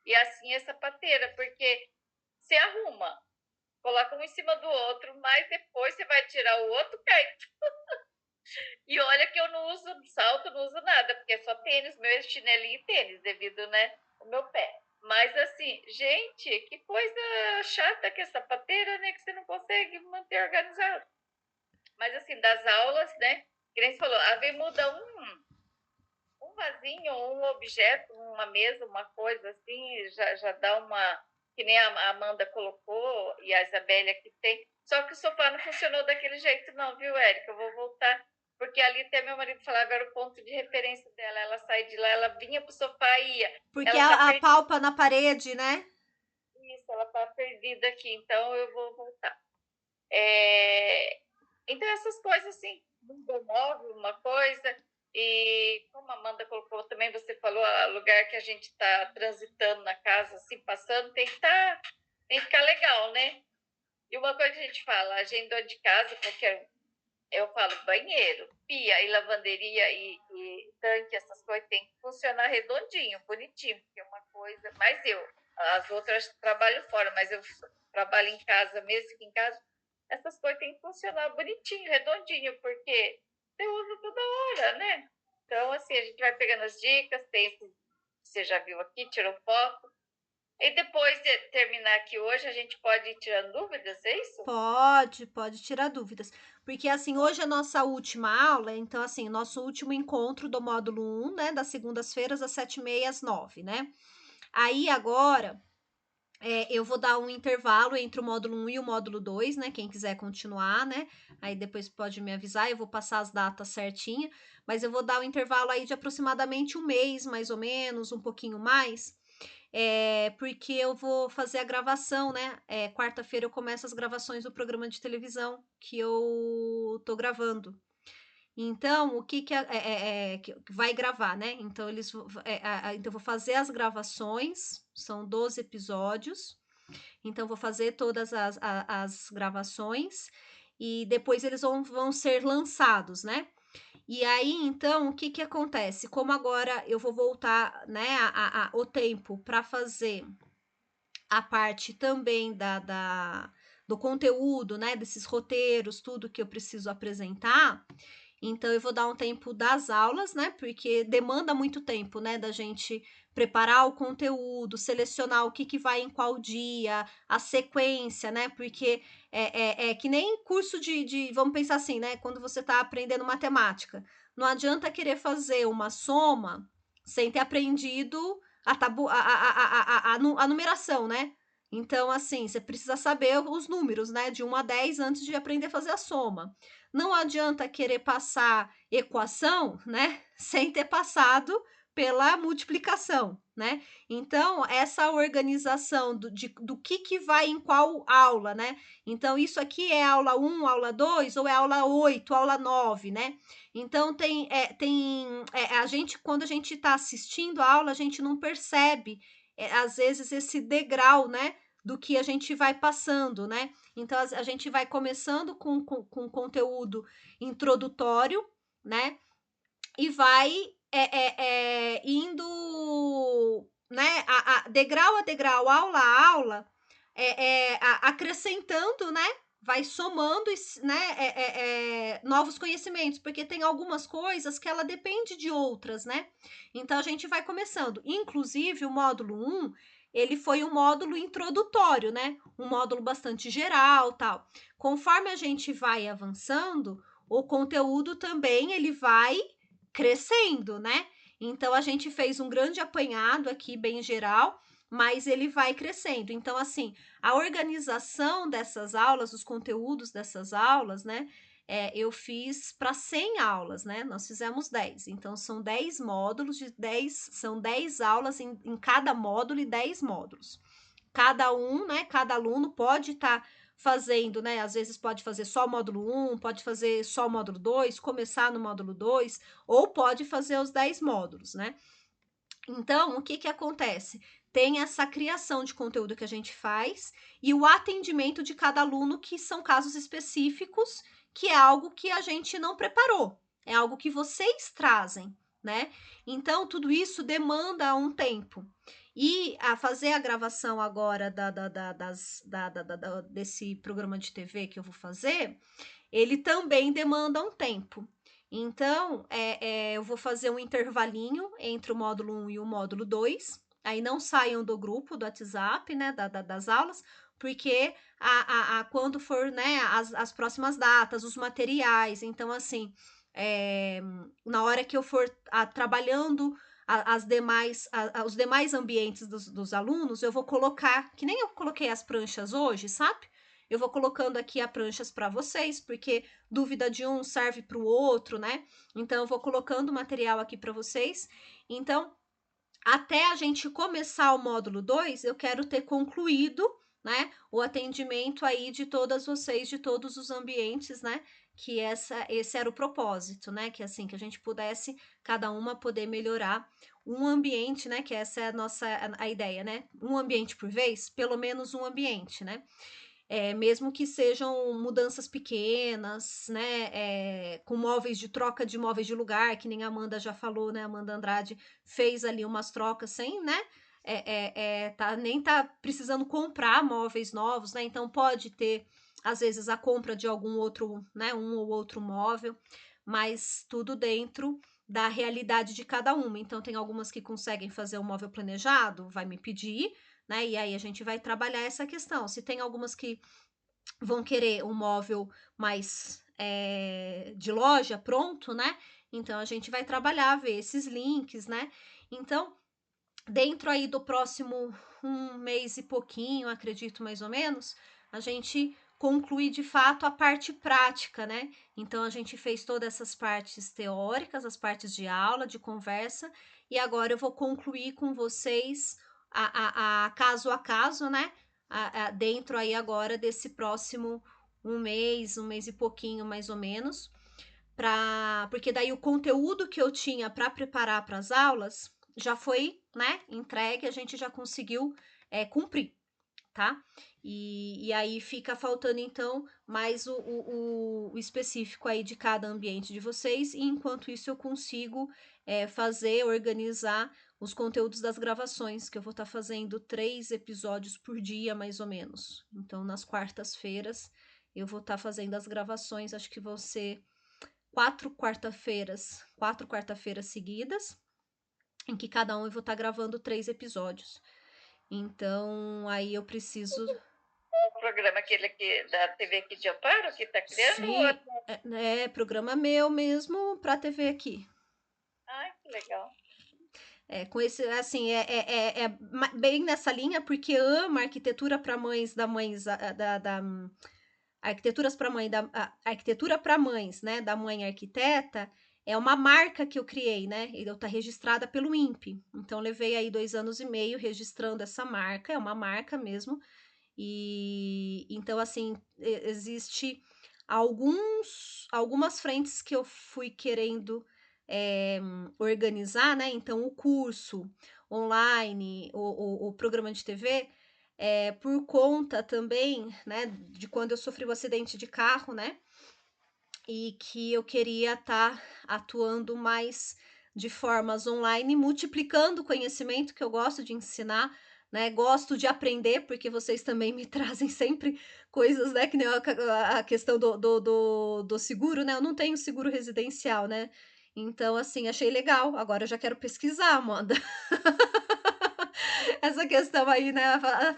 E assim é sapateira, porque você arruma, coloca um em cima do outro, mas depois você vai tirar o outro, cai. E olha que eu não uso salto, não uso nada, porque é só tênis, meu chinelinho e tênis, devido, né, ao meu pé. Mas assim, gente, que coisa chata que é sapateira, né, que você não consegue manter organizado. Mas assim, das aulas, né, que nem você falou, a vez muda um vasinho, um objeto, uma mesa, uma coisa assim, já dá uma, que nem a Amanda colocou e a Isabelle aqui tem. Só que o sofá não funcionou daquele jeito não, viu, Érica? Eu vou voltar, porque ali até meu marido falava, era o ponto de referência dela. Ela sai de lá, ela vinha pro sofá e ia. Porque Ela tá a palpa na parede, né? isso, ela tá perdida aqui, então eu vou voltar. Então essas coisas assim, um móvel, uma coisa, e como a Amanda colocou também, você falou, o lugar que a gente está transitando na casa, assim, passando, tem que ficar legal, né? E uma coisa que a gente fala, a gente dona de casa, porque eu falo banheiro, pia e lavanderia e tanque, essas coisas tem que funcionar redondinho, bonitinho, porque é uma coisa, mas as outras trabalham fora, mas eu trabalho em casa, mesmo que em casa, essas coisas têm que funcionar bonitinho, redondinho, porque você usa toda hora, né? Então, assim, a gente vai pegando as dicas, você já viu aqui, tirou foto. E depois de terminar aqui hoje, a gente pode ir tirando dúvidas, é isso? Pode tirar dúvidas. Porque, assim, hoje é a nossa última aula, então, assim, nosso último encontro do módulo 1, né, das segundas-feiras, às 7h30 às 9, né? Aí, agora, eu vou dar um intervalo entre o módulo 1 e o módulo 2, né? Quem quiser continuar, né? Aí depois pode me avisar, eu vou passar as datas certinha, mas eu vou dar um intervalo aí de aproximadamente um mês, mais ou menos, um pouquinho mais, porque eu vou fazer a gravação, né? Quarta-feira eu começo as gravações do programa de televisão que eu tô gravando. Então, o que que vai gravar, né? Então, então eu vou fazer as gravações, são 12 episódios. Então, vou fazer todas as gravações e depois eles vão ser lançados, né? E aí, então, o que que acontece? Como agora eu vou voltar, né, o tempo para fazer a parte também do conteúdo, né, desses roteiros, tudo que eu preciso apresentar, então eu vou dar um tempo das aulas, né? Porque demanda muito tempo, né? Da gente preparar o conteúdo, selecionar o que vai em qual dia, a sequência, né? Porque é que nem curso vamos pensar assim, né? Quando você está aprendendo matemática, não adianta querer fazer uma soma sem ter aprendido a numeração, né? Então, assim, você precisa saber os números, né? De 1 a 10 antes de aprender a fazer a soma. Não adianta querer passar equação, né, sem ter passado pela multiplicação, né? Então, essa organização do que vai em qual aula, né? Então, isso aqui é aula 1, aula 2, ou é aula 8, aula 9, né? Então, a gente, quando a gente está assistindo a aula, a gente não percebe, às vezes, esse degrau, né? Do que a gente vai passando, né? Então, a gente vai começando com conteúdo introdutório, né? E vai indo, né? Degrau a degrau, aula a aula, acrescentando, né? Vai somando, né? Novos conhecimentos, porque tem algumas coisas que ela depende de outras, né? Então, a gente vai começando. Inclusive, o módulo 1, ele foi um módulo introdutório, né? Um módulo bastante geral, tal. Conforme a gente vai avançando, o conteúdo também ele vai crescendo, né? Então a gente fez um grande apanhado aqui bem geral, mas ele vai crescendo. Então assim, a organização dessas aulas, os conteúdos dessas aulas, né? Eu fiz para 100 aulas, né? Nós fizemos 10. Então, são 10 módulos de 10, são 10 aulas em cada módulo e 10 módulos. Cada um, né? Cada aluno pode estar fazendo, né? Às vezes pode fazer só o módulo 1, pode fazer só o módulo 2, começar no módulo 2, ou pode fazer os 10 módulos, né? Então, o que que acontece? Tem essa criação de conteúdo que a gente faz e o atendimento de cada aluno, que são casos específicos, que é algo que a gente não preparou, é algo que vocês trazem, né? Então, tudo isso demanda um tempo. E a fazer a gravação agora desse programa de TV que eu vou fazer, ele também demanda um tempo. Então, eu vou fazer um intervalinho entre o módulo 1 e o módulo 2. Aí não saiam do grupo do WhatsApp, né, das aulas, porque quando for, né, as próximas datas, os materiais, então, assim, na hora que eu for trabalhando os demais ambientes dos alunos, eu vou colocar, que nem eu coloquei as pranchas hoje, sabe? Eu vou colocando aqui as pranchas para vocês, porque dúvida de um serve para o outro, né? Então, eu vou colocando o material aqui para vocês. Então, até a gente começar o módulo 2, eu quero ter concluído, né, o atendimento aí de todas vocês, de todos os ambientes, né? Que esse era o propósito, né? Que assim, que a gente pudesse, cada uma poder melhorar um ambiente, né? Que essa é a ideia, né? Um ambiente por vez, pelo menos um ambiente, né? Mesmo que sejam mudanças pequenas, né, com móveis de troca de móveis de lugar, que nem a Amanda já falou, né, Amanda Andrade fez ali umas trocas sem, né, nem tá precisando comprar móveis novos, né, então pode ter, às vezes, a compra de algum outro, né, um ou outro móvel, mas tudo dentro da realidade de cada uma. Então, tem algumas que conseguem fazer o móvel planejado, vai me pedir, né? E aí a gente vai trabalhar essa questão. Se tem algumas que vão querer um móvel mais de loja pronto, né? Então a gente vai trabalhar, ver esses links, né? Então, dentro aí do próximo 1 mês e pouquinho, acredito mais ou menos, a gente conclui de fato a parte prática, né? Então a gente fez todas essas partes teóricas, as partes de aula, de conversa, e agora eu vou concluir com vocês a caso a caso, né? Dentro aí agora desse próximo 1 mês e pouquinho mais ou menos, porque daí o conteúdo que eu tinha para preparar para as aulas já foi, né, entregue, a gente já conseguiu cumprir, tá? E aí fica faltando então mais o específico aí de cada ambiente de vocês, e enquanto isso eu consigo organizar os conteúdos das gravações, que eu vou estar fazendo 3 episódios por dia, mais ou menos. Então, nas quartas-feiras, eu vou estar fazendo as gravações, acho que vão ser 4 quarta-feiras seguidas, em que cada um eu vou estar gravando 3 episódios. Então, aí eu preciso. O programa aquele aqui da TV aqui de Amparo que tá criando? Sim, programa meu mesmo pra TV aqui. Ai, que legal. Com esse, assim, bem nessa linha, porque ama arquitetura para mães da mães da arquiteturas para mãe da arquitetura para mães, né, da mãe arquiteta, é uma marca que eu criei, né? Eu tá registrada pelo INPE. Então levei aí 2 anos e meio registrando essa marca, é uma marca mesmo. E então assim, existe algumas frentes que eu fui querendo organizar, né? Então, o curso online, o programa de TV, por conta também, né, de quando eu sofri o acidente de carro, né? E que eu queria estar atuando mais de formas online, multiplicando o conhecimento que eu gosto de ensinar, né? Gosto de aprender, porque vocês também me trazem sempre coisas, né? Que nem a questão do seguro, né? Eu não tenho seguro residencial, né? Então, assim, achei legal. Agora eu já quero pesquisar, Amanda. Essa questão aí, né,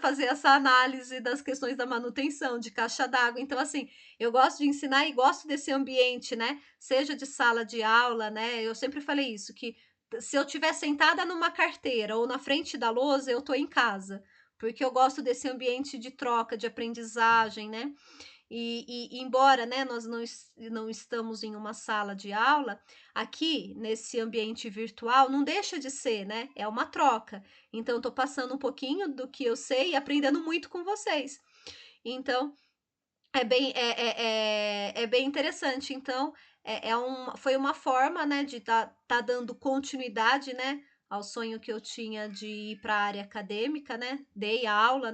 fazer essa análise das questões da manutenção de caixa d'água. Então, assim, eu gosto de ensinar e gosto desse ambiente, né? Seja de sala de aula, né? Eu sempre falei isso, que se eu estiver sentada numa carteira ou na frente da lousa, eu tô em casa, porque eu gosto desse ambiente de troca, de aprendizagem, né? E embora, né, nós não estamos em uma sala de aula, aqui nesse ambiente virtual não deixa de ser, né? É uma troca. Então, estou passando um pouquinho do que eu sei e aprendendo muito com vocês. Então, é bem interessante. Então, foi uma forma, né, de tá dando continuidade, né, ao sonho que eu tinha de ir para a área acadêmica, né? Dei aula,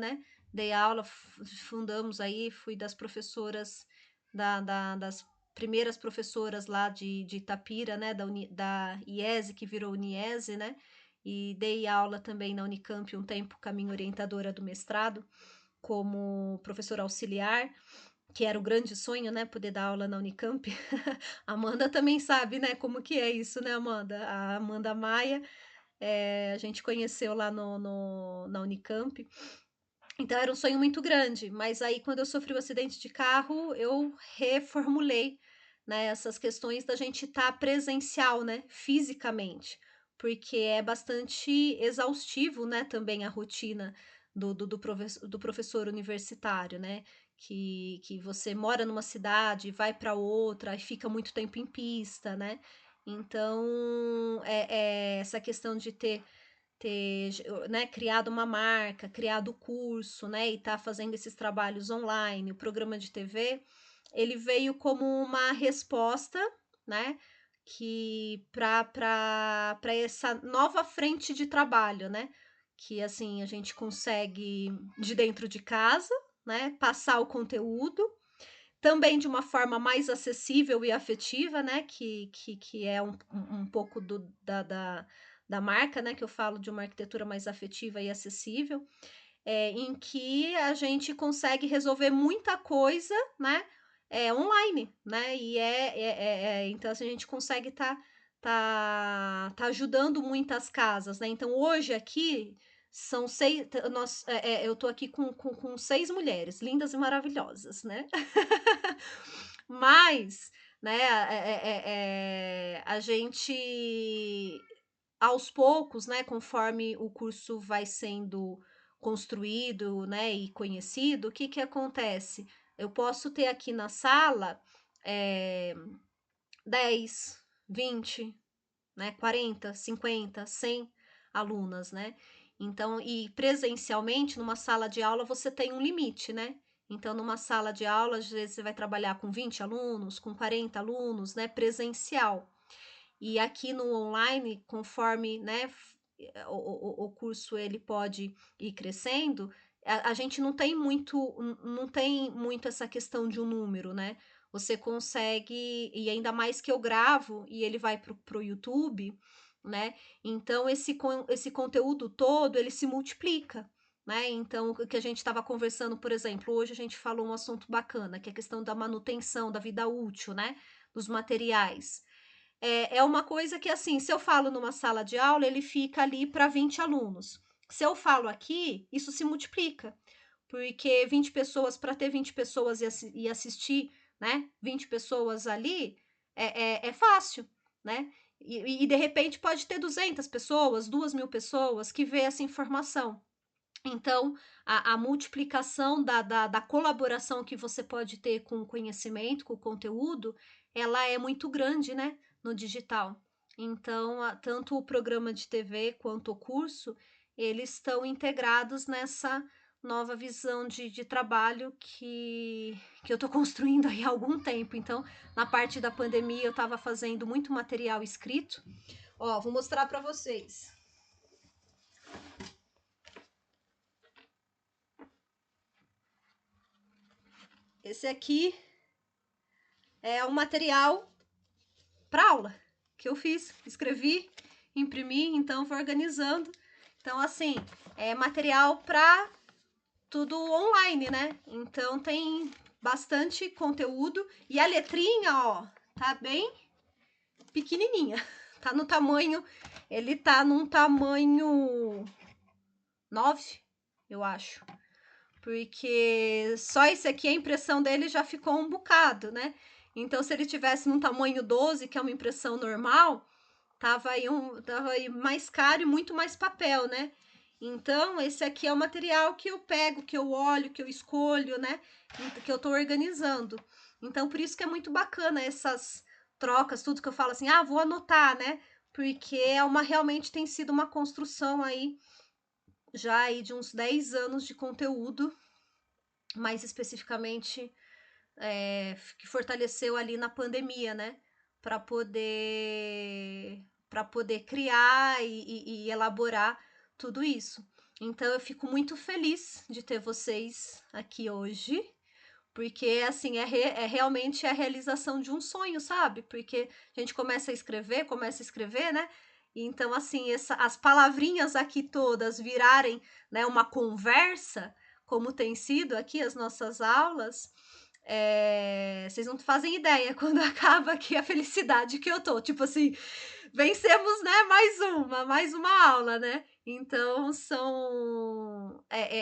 fundamos aí, fui das professoras, das primeiras professoras lá de Itapira, né, da IESE, que virou Uniese, né? E dei aula também na Unicamp um tempo, caminho orientadora do mestrado, como professora auxiliar, que era o grande sonho, né, poder dar aula na Unicamp. A Amanda também sabe, né, como que é isso, né, Amanda? A Amanda Maia, a gente conheceu lá na Unicamp. Então era um sonho muito grande, mas aí quando eu sofri o acidente de carro, eu reformulei, né, essas questões da gente estar presencial, né, fisicamente, porque é bastante exaustivo, né, também a rotina do professor universitário, né, que você mora numa cidade, vai para outra, e fica muito tempo em pista, né, então essa questão de ter, né, criado uma marca, criado o curso, né, e tá fazendo esses trabalhos online, o programa de TV, ele veio como uma resposta, né, que para essa nova frente de trabalho, né, que assim a gente consegue de dentro de casa, né, passar o conteúdo também de uma forma mais acessível e afetiva, né, que é um pouco da marca, né, que eu falo de uma arquitetura mais afetiva e acessível, em que a gente consegue resolver muita coisa, né, online, né, então assim, a gente consegue tá ajudando muitas casas, né, então hoje aqui são 6, eu tô aqui com 6 mulheres lindas e maravilhosas, né. Mas, né, a gente, aos poucos, né, conforme o curso vai sendo construído, né, e conhecido, o que que acontece? Eu posso ter aqui na sala, eh, 10, 20, né, 40, 50, 100 alunas, né. Então e presencialmente numa sala de aula você tem um limite, né. Então, numa sala de aula, às vezes você vai trabalhar com 20 alunos, com 40 alunos, né, presencial. E aqui no online, conforme, né, o curso ele pode ir crescendo, a gente não tem muito essa questão de um número, né? Você consegue, e ainda mais que eu gravo e ele vai pro YouTube, né? Então esse conteúdo todo ele se multiplica. Né? Então, o que a gente estava conversando, por exemplo, hoje a gente falou um assunto bacana, que é a questão da manutenção, da vida útil, né? Dos materiais. É uma coisa que, assim, se eu falo numa sala de aula, ele fica ali para 20 alunos. Se eu falo aqui, isso se multiplica, porque 20 pessoas, para ter 20 pessoas e assistir, né, 20 pessoas ali, é fácil, né? E de repente pode ter 200 pessoas, 2.000 pessoas que vê essa informação. Então, a multiplicação da colaboração que você pode ter com o conhecimento, com o conteúdo, ela é muito grande, né, no digital. Então, tanto o programa de TV quanto o curso, eles estão integrados nessa nova visão de trabalho que eu estou construindo aí há algum tempo. Então, na parte da pandemia, eu estava fazendo muito material escrito. Ó, vou mostrar para vocês. Esse aqui é um material para aula que eu fiz, escrevi, imprimi, então vou organizando. Então, assim, é material para tudo online, né? Então tem bastante conteúdo e a letrinha, ó, tá bem pequenininha. Tá no tamanho, ele tá num tamanho 9, eu acho. Porque só esse aqui, a impressão dele já ficou um bocado, né? Então, se ele tivesse num tamanho 12, que é uma impressão normal, tava aí mais caro e muito mais papel, né? Então, esse aqui é o material que eu pego, que eu olho, que eu escolho, né? Que eu tô organizando. Então, por isso que é muito bacana essas trocas, tudo que eu falo assim, vou anotar, né? Porque realmente tem sido uma construção aí, já aí de uns 10 anos de conteúdo, mais especificamente que fortaleceu ali na pandemia, né? Para poder criar e elaborar tudo isso. Então eu fico muito feliz de ter vocês aqui hoje, porque assim é realmente a realização de um sonho, sabe? Porque a gente começa a escrever, né? Então assim as palavrinhas aqui todas virarem, né, uma conversa, como tem sido aqui as nossas aulas. Vocês não fazem ideia quando acaba aqui a felicidade que eu tô. Tipo assim, vencemos, né? Mais uma aula, né? Então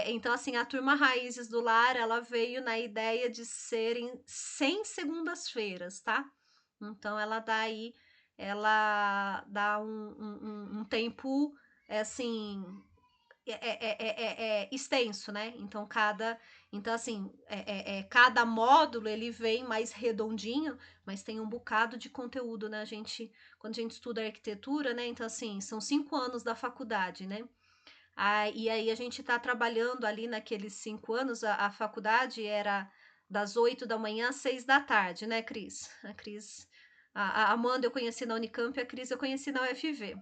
então assim, a turma Raízes do Lar, ela veio na ideia de serem 100 segundas-feiras, tá? Então ela dá um tempo assim extenso, né? Então assim, cada módulo ele vem mais redondinho, mas tem um bocado de conteúdo, né? Quando a gente estuda arquitetura, né? Então assim, são 5 anos da faculdade, né? E aí a gente está trabalhando ali naqueles 5 anos, a faculdade era das 8 da manhã às 6 da tarde, né, Cris? A Amanda eu conheci na Unicamp e a Cris eu conheci na UFV.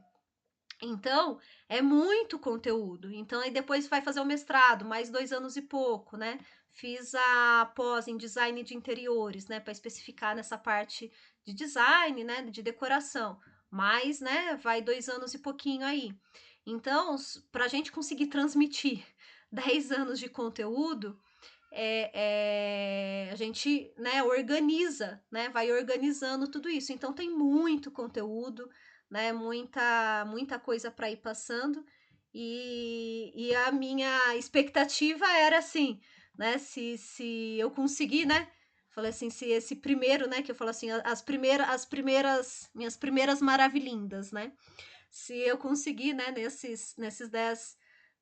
Então, é muito conteúdo. Então, aí depois vai fazer o mestrado, mais 2 anos e pouco, né? Fiz a pós em design de interiores, né? Para especificar nessa parte de design, né? De decoração. Mas, né? Vai 2 anos e pouquinho aí. Então, para a gente conseguir transmitir 10 anos de conteúdo, a gente, né, organiza, né? Vai organizando tudo isso. Então, tem muito conteúdo, né? Muita coisa para ir passando. E a minha expectativa era assim, né? Se eu conseguir, né? Falei assim, se esse primeiro, né? Que eu falo assim, minhas primeiras maravilhindas, né? Se eu conseguir, né?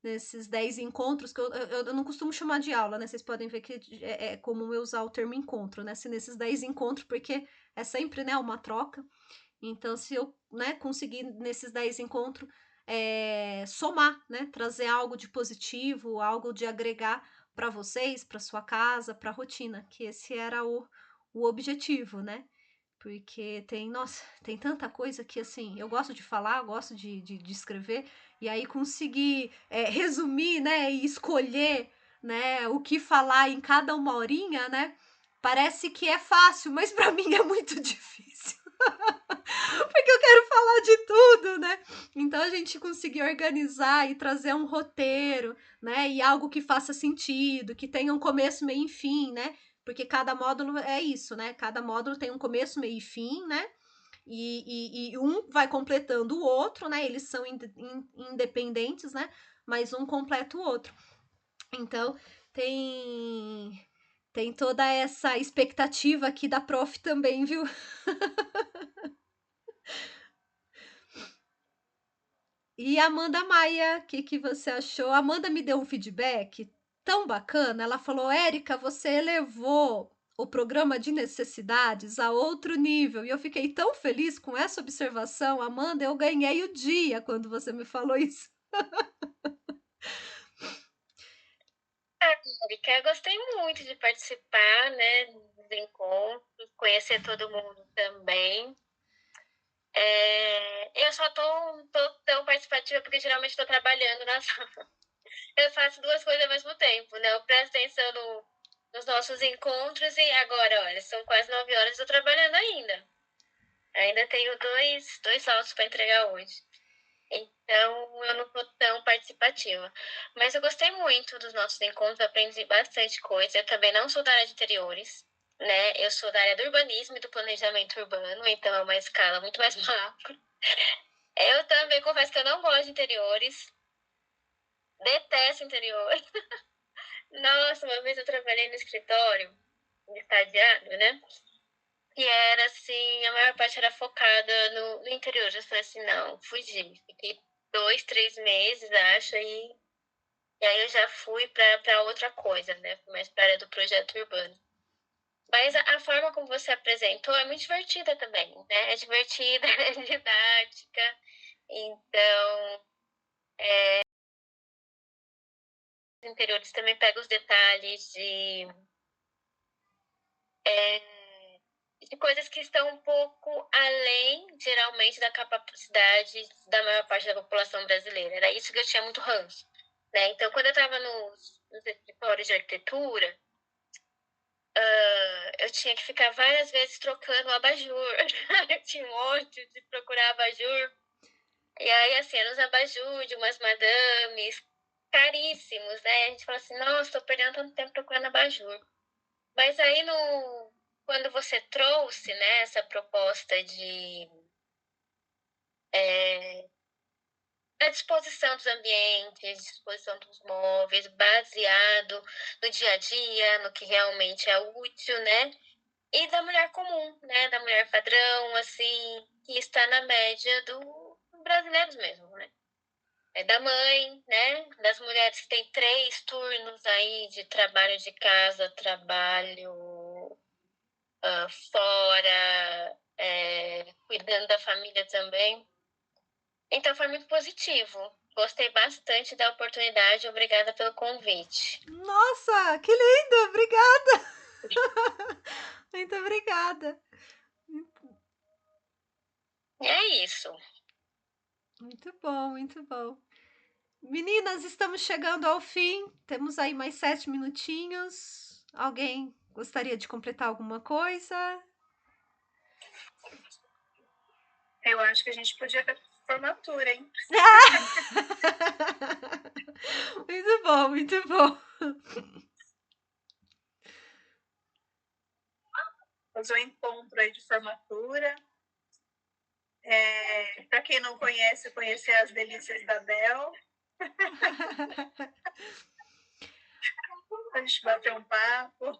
Nesses 10 encontros, que eu não costumo chamar de aula, né? Vocês podem ver que é comum eu usar o termo encontro, né? Se nesses 10 encontros, porque é sempre, né, uma troca. Então, se eu, né, conseguir nesses 10 encontros somar, né, trazer algo de positivo, algo de agregar para vocês, para sua casa, para a rotina, que esse era o objetivo, né? Porque nossa, tem tanta coisa que, assim, eu gosto de falar, gosto de escrever, e aí conseguir resumir, né, e escolher, né, o que falar em cada uma horinha, né, parece que é fácil, mas para mim é muito difícil. Porque eu quero falar de tudo, né? Então a gente conseguir organizar e trazer um roteiro, né? E algo que faça sentido, que tenha um começo, meio e fim, né? Porque cada módulo é isso, né? Cada módulo tem um começo, meio e fim, né? E um vai completando o outro, né? Eles são independentes, né? Mas um completa o outro. Então, tem toda essa expectativa aqui da prof também, viu? E Amanda Maia, o que você achou? A Amanda me deu um feedback tão bacana. Ela falou: Érica, você elevou o programa de necessidades a outro nível. E eu fiquei tão feliz com essa observação. Amanda, eu ganhei o dia quando você me falou isso. Érica, eu gostei muito de participar, né, dos encontros, conhecer todo mundo também. Eu só tô tão participativa porque geralmente estou trabalhando na sala. Eu faço duas coisas ao mesmo tempo, né? Eu presto atenção nos nossos encontros e agora, olha, são quase 9 horas, estou trabalhando ainda. Ainda tenho dois autos para entregar hoje. Então, eu não estou tão participativa. Mas eu gostei muito dos nossos encontros, aprendi bastante coisa. Eu também não sou da área de interiores, né? Eu sou da área do urbanismo e do planejamento urbano, então é uma escala muito mais macro. Eu também confesso que eu não gosto de interiores. Detesto interiores. Nossa, uma vez eu trabalhei no escritório, de estagiário, né? E era assim, a maior parte era focada no interior. Eu falei assim, não, fugi. Fiquei 2, 3 meses, acho, e aí eu já fui para outra coisa, né? Fui mais para a área do projeto urbano. Mas a forma como você apresentou é muito divertida também, né? É divertida, é didática. Então, os interiores também pegam os detalhes de coisas que estão um pouco além, geralmente, da capacidade da maior parte da população brasileira. Era isso que eu tinha muito ranço, né? Então, quando eu estava nos escritórios de arquitetura, eu tinha que ficar várias vezes trocando o abajur. Eu tinha um monte de procurar abajur. E aí, assim, eram uns abajur de umas madames caríssimos, né? A gente fala assim, nossa, tô perdendo tanto tempo procurando abajur. Mas aí, quando você trouxe, né, essa proposta da disposição dos ambientes, disposição dos móveis, baseado no dia a dia, no que realmente é útil, né? E da mulher comum, né? Da mulher padrão, assim, que está na média dos brasileiros mesmo, né? É da mãe, né? Das mulheres que têm 3 turnos aí de trabalho de casa, trabalho fora, cuidando da família também. Então foi muito positivo. Gostei bastante da oportunidade. Obrigada pelo convite. Nossa, que lindo! Obrigada! Muito obrigada. E é isso. Muito bom, muito bom. Meninas, estamos chegando ao fim. Temos aí mais 7 minutinhos. Alguém gostaria de completar alguma coisa? Eu acho que a gente podia ter formatura, hein? Muito bom, muito bom. Fazer um encontro aí de formatura. Para quem não conhece, conhecer as delícias da Bel. A gente bater um papo.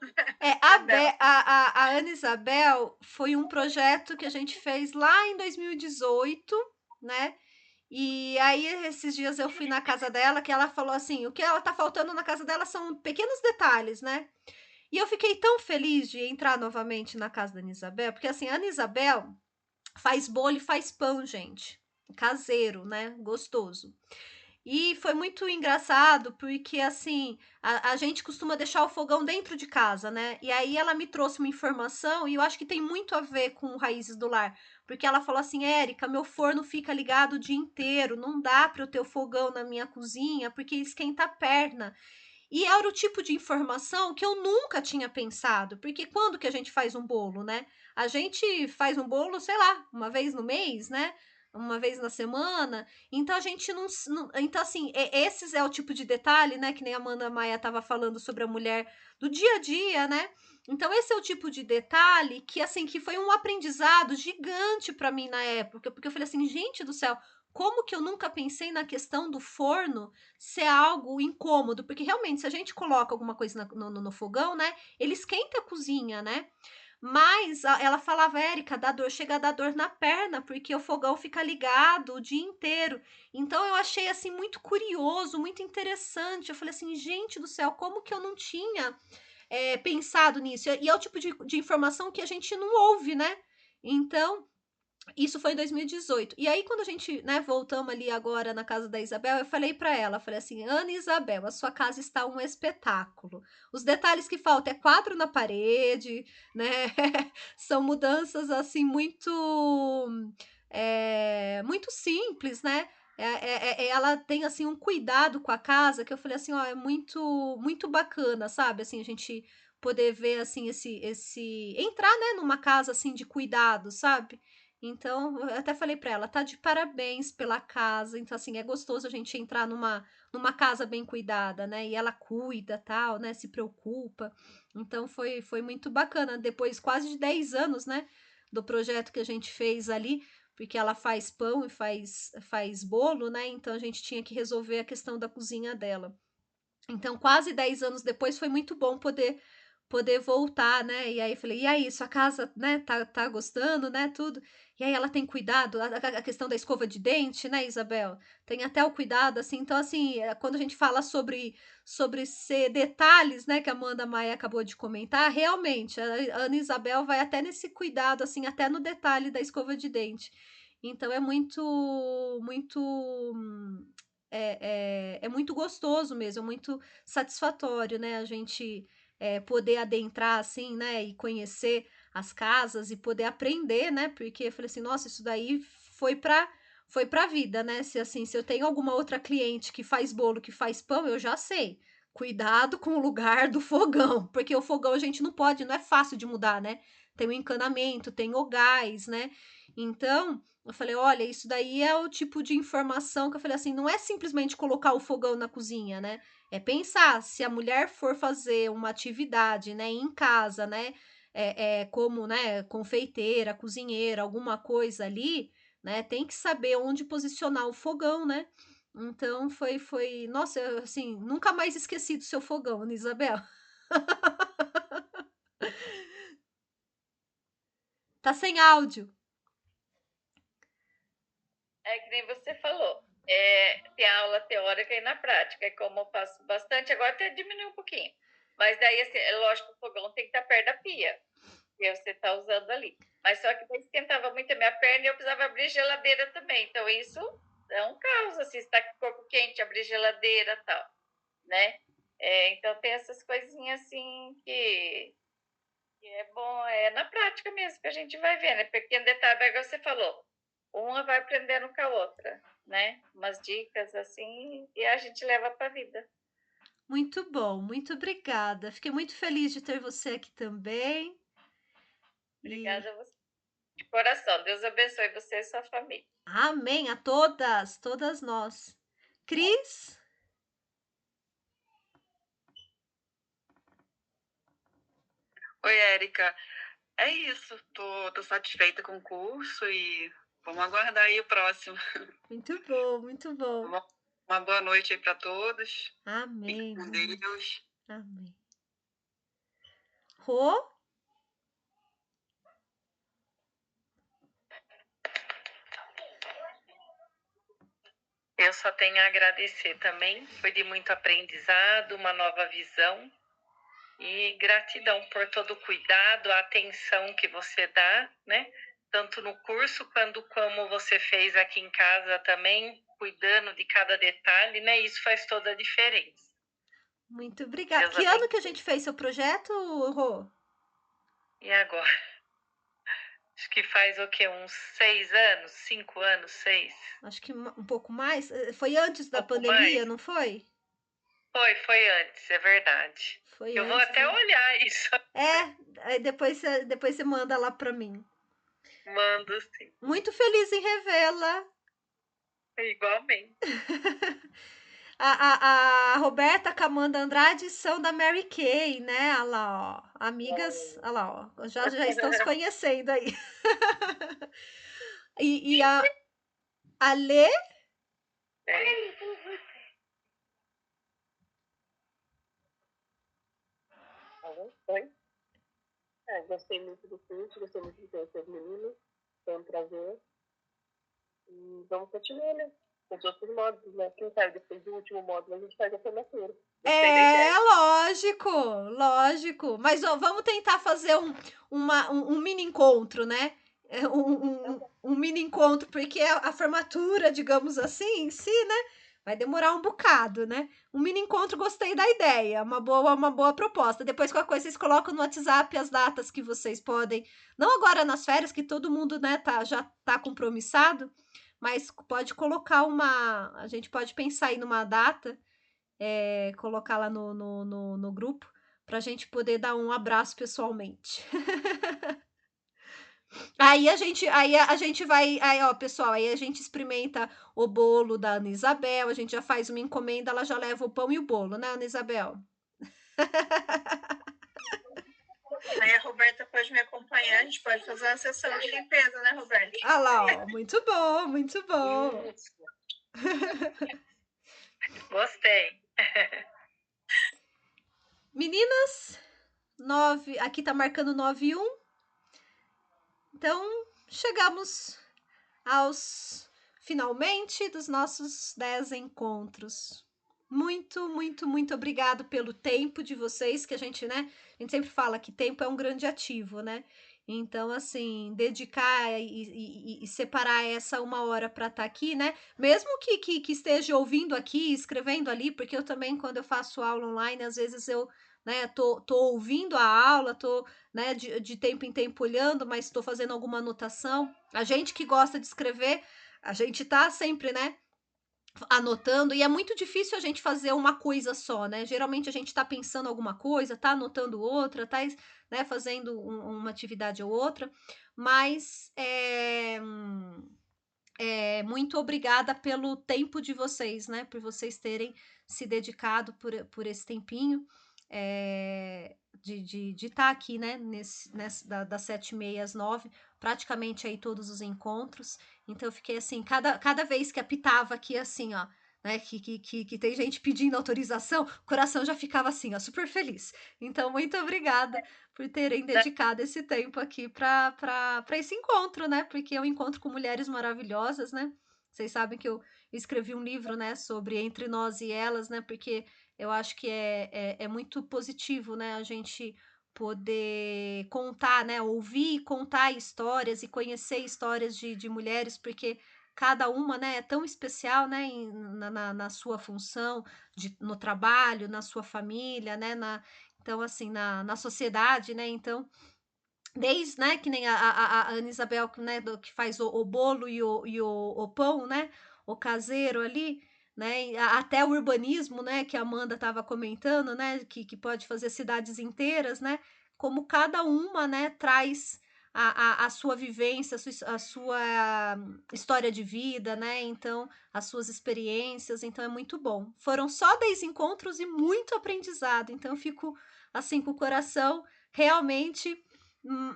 A Ana Isabel foi um projeto que a gente fez lá em 2018, né? E aí, esses dias eu fui na casa dela, que ela falou assim, o que ela tá faltando na casa dela são pequenos detalhes, né? E eu fiquei tão feliz de entrar novamente na casa da Ana Isabel, porque assim, a Ana Isabel faz bolo e faz pão, gente. Caseiro, né? Gostoso. E foi muito engraçado, porque assim, a gente costuma deixar o fogão dentro de casa, né? E aí ela me trouxe uma informação, e eu acho que tem muito a ver com Raízes do Lar. Porque ela falou assim: Érica, meu forno fica ligado o dia inteiro, não dá para eu ter o fogão na minha cozinha, porque esquenta a perna. E era o tipo de informação que eu nunca tinha pensado, porque quando que a gente faz um bolo, né? A gente faz um bolo, sei lá, uma vez no mês, né? Uma vez na semana. Então a gente então assim, esses é o tipo de detalhe, né, que nem a Amanda Maia estava falando sobre a mulher do dia a dia, né? Então esse é o tipo de detalhe que assim, que foi um aprendizado gigante para mim na época, porque eu falei assim, gente do céu, como que eu nunca pensei na questão do forno ser algo incômodo, porque realmente se a gente coloca alguma coisa no fogão, né, ele esquenta a cozinha, né? Mas ela falava, Érica, dá dor, chega a dar dor na perna, porque o fogão fica ligado o dia inteiro. Então eu achei assim muito curioso, muito interessante. Eu falei assim, gente do céu, como que eu não tinha pensado nisso? E é o tipo de informação que a gente não ouve, né? Então, isso foi em 2018. E aí, quando a gente, né, voltamos ali agora na casa da Isabel, eu falei para ela, falei assim, Ana Isabel, a sua casa está um espetáculo. Os detalhes que faltam é quadro na parede, né? São mudanças assim muito simples, né? Ela tem assim um cuidado com a casa que eu falei assim, ó, é muito bacana, sabe? Assim, a gente poder ver assim esse entrar, né, numa casa assim de cuidado, sabe? Então, eu até falei para ela: "Tá de parabéns pela casa". Então, assim, é gostoso a gente entrar numa casa bem cuidada, né, e ela cuida, tal, né, se preocupa. Então foi muito bacana, depois quase de 10 anos, né, do projeto que a gente fez ali, porque ela faz pão e faz bolo, né, então a gente tinha que resolver a questão da cozinha dela. Então, quase 10 anos depois, foi muito bom poder voltar, né. E aí falei: "E aí, sua casa, né, tá gostando, né, tudo?". E aí ela tem cuidado, a questão da escova de dente, né, Isabel, tem até o cuidado, assim, então assim, quando a gente fala sobre ser detalhes, né, que a Amanda Maia acabou de comentar, realmente, a Ana Isabel vai até nesse cuidado, assim, até no detalhe da escova de dente. Então é muito, é muito gostoso mesmo, é muito satisfatório, né, a gente poder adentrar assim, né, e conhecer as casas e poder aprender, né, porque eu falei assim, nossa, isso daí foi para a vida, né, se assim, se eu tenho alguma outra cliente que faz bolo, que faz pão, eu já sei. Cuidado com o lugar do fogão, porque o fogão a gente não pode, não é fácil de mudar, né? Tem o encanamento, tem o gás, né? Então, eu falei, olha, isso daí é o tipo de informação que eu falei assim, não é simplesmente colocar o fogão na cozinha, né? É pensar, se a mulher for fazer uma atividade, né, em casa, né, como, né, confeiteira, cozinheira, alguma coisa ali, né, tem que saber onde posicionar o fogão, né? Então nossa, eu, assim, nunca mais esqueci do seu fogão, Ana Isabel. Tá sem áudio. É que nem você falou. Tem a aula teórica e na prática. É como eu faço bastante, agora até diminuiu um pouquinho. Mas daí, assim, é lógico que o fogão tem que estar perto da pia, que você está usando ali. Mas só que daí esquentava muito a minha perna e eu precisava abrir geladeira também. Então, isso é um caos, assim, está com o corpo quente, abrir geladeira e tal, né? Então, tem essas coisinhas, assim, que é bom, é na prática mesmo que a gente vai vendo. É pequeno detalhe, igual você falou. Uma vai aprendendo com a outra, né? Umas dicas assim, e a gente leva para a vida. Muito bom, muito obrigada. Fiquei muito feliz de ter você aqui também. E Obrigada a você. De coração. Deus abençoe você e sua família. amém a todas nós. Cris? Oi, Érica. É isso. Tô satisfeita com o curso e vamos aguardar aí o próximo. Muito bom, muito bom. Uma boa noite aí para todos. Fiquem Amém, com boa noite. Deus. Amém. Rô? Eu só tenho a agradecer também. Foi de muito aprendizado, uma nova visão. E gratidão por todo o cuidado, a atenção que você dá, né? tanto no curso quanto como você fez aqui em casa também, cuidando de cada detalhe, né? Isso faz toda a diferença. Muito obrigada. Deus Que ano abençoe. que a gente fez seu projeto, Rô? E agora? Acho que faz o quê? Uns 6 anos? 5 anos? 6? Acho que um pouco mais. Foi antes da Pouco pandemia, mais? não foi? Foi antes, é verdade. Foi Eu vou antes, até né? olhar isso. Aí depois você manda lá para mim. Mando sim. Muito feliz em revê-la. Igualmente. A Roberta com a Amanda Andrade são da Mary Kay, né? Olha lá, ó. Amigas, olha lá, ó. Já estão se conhecendo aí. E a Lê. Oi? Gostei muito do curso, gostei muito de conhecer os meninos. Foi um prazer. E vamos continuar, né? Com os outros módulos, né? Quem sabe depois do último módulo a gente faz a formatura. Gostei da ideia. Lógico. Mas ó, vamos tentar fazer um mini encontro, né? Um mini encontro, porque a formatura, digamos assim, em si, né? Vai demorar um bocado, né? Um mini encontro, gostei da ideia. Uma boa proposta. Depois, qualquer coisa, vocês colocam no WhatsApp as datas que vocês podem. Não agora nas férias, que todo mundo, né, já tá compromissado, mas pode colocar uma. A gente pode pensar aí numa data, colocar lá no grupo, pra gente poder dar um abraço pessoalmente. Aí a gente vai, aí ó, pessoal, aí a gente experimenta o bolo da Ana Isabel, a gente já faz uma encomenda, ela já leva o pão e o bolo, né, Ana Isabel? Aí a Roberta pode me acompanhar, a gente pode fazer uma sessão de limpeza, né, Roberta? Ah lá, ó, muito bom, muito bom. Gostei. Meninas, aqui tá marcando 9:01. Então, chegamos aos finalmente dos nossos 10 encontros. Muito obrigado pelo tempo de vocês, que a gente, né? A gente sempre fala que tempo é um grande ativo, né? Então, assim, dedicar e separar essa 1 hora para estar aqui, né? Mesmo que esteja ouvindo aqui, escrevendo ali, porque eu também, quando eu faço aula online, às vezes eu, né, tô ouvindo a aula, tô, né, de tempo em tempo olhando, mas estou fazendo alguma anotação. A gente que gosta de escrever, a gente tá sempre, né, anotando, e é muito difícil a gente fazer uma coisa só, né? Geralmente a gente tá pensando alguma coisa, tá anotando outra, tá, né, fazendo uma atividade ou outra, mas muito obrigada pelo tempo de vocês, né? Por vocês terem se dedicado por esse tempinho. De estar aqui, né, das 7h30 às 9h, praticamente aí todos os encontros. Então eu fiquei assim, cada vez que apitava aqui assim, ó, né, que tem gente pedindo autorização, o coração já ficava assim, ó, super feliz. Então, muito obrigada por terem dedicado esse tempo aqui para esse encontro, né? Porque é um encontro com mulheres maravilhosas, né? Vocês sabem que eu escrevi um livro, né, sobre Entre Nós e Elas, né? Porque eu acho que é muito positivo, né, a gente poder contar, né, ouvir e contar histórias e conhecer histórias de mulheres, porque cada uma, né, é tão especial, né, na sua função, no trabalho, na sua família, né, então, assim, na sociedade, né, então, desde, né, que nem a Ana Isabel, né, que faz o bolo e o pão, né, o caseiro ali, né, até o urbanismo, né, que a Amanda estava comentando, né, que pode fazer cidades inteiras, né, como cada uma, né, traz a sua vivência, a sua história de vida, né, então, as suas experiências, então é muito bom. Foram só 10 encontros e muito aprendizado, então eu fico, assim, com o coração realmente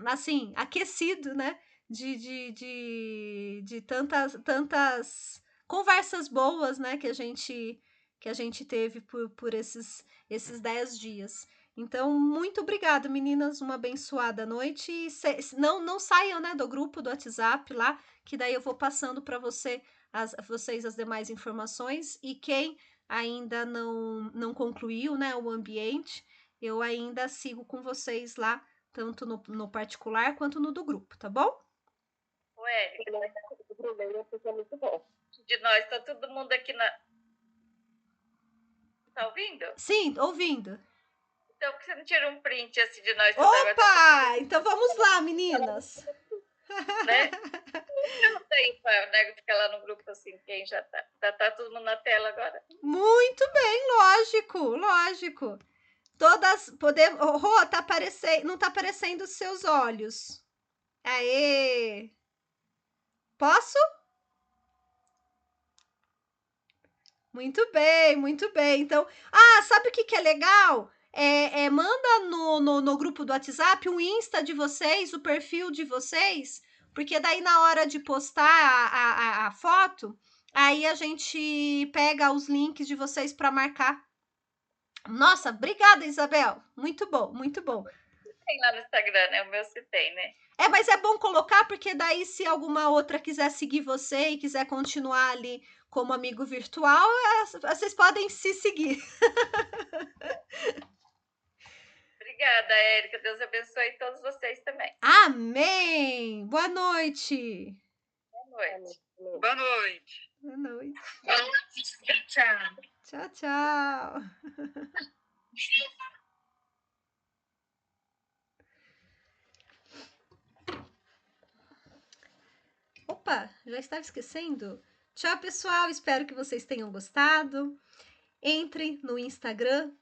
assim, aquecido, né? De tantas conversas boas, né? Que a gente teve por esses 10 dias. Então, muito obrigada, meninas. Uma abençoada noite. E não saiam, né, do grupo do WhatsApp lá, que daí eu vou passando para vocês as demais informações. E quem ainda não concluiu, né, o ambiente, eu ainda sigo com vocês lá tanto no particular quanto no do grupo, tá bom? O Érica, O problema é muito bom. de nós, tá todo mundo aqui na... Tá ouvindo? Sim, ouvindo. Então, por que você não tira um print assim de nós? Opa! Então vamos lá, meninas. Né? Não tem né? Fica lá no grupo assim, quem já tá. Tá todo mundo na tela agora. Muito bem, lógico, lógico. Todas podemos. Rô, tá aparecendo, não tá aparecendo os seus olhos. Aê! Posso? Muito bem, muito bem. Então, sabe o que é legal? Manda no grupo do WhatsApp o Insta de vocês, o perfil de vocês, porque daí na hora de postar a foto, aí a gente pega os links de vocês para marcar. Nossa, obrigada, Isabel. Muito bom, muito bom. Tem lá no Instagram, né? O meu se tem, né? Mas é bom colocar, porque daí se alguma outra quiser seguir você e quiser continuar ali como amigo virtual, vocês podem se seguir. Obrigada, Érica. Deus abençoe todos vocês também. Amém! Boa noite! Boa noite. Boa noite. Boa noite. Tchau. Tchau, tchau. Opa, já estava esquecendo? Tchau, pessoal. Espero que vocês tenham gostado. Entre no Instagram,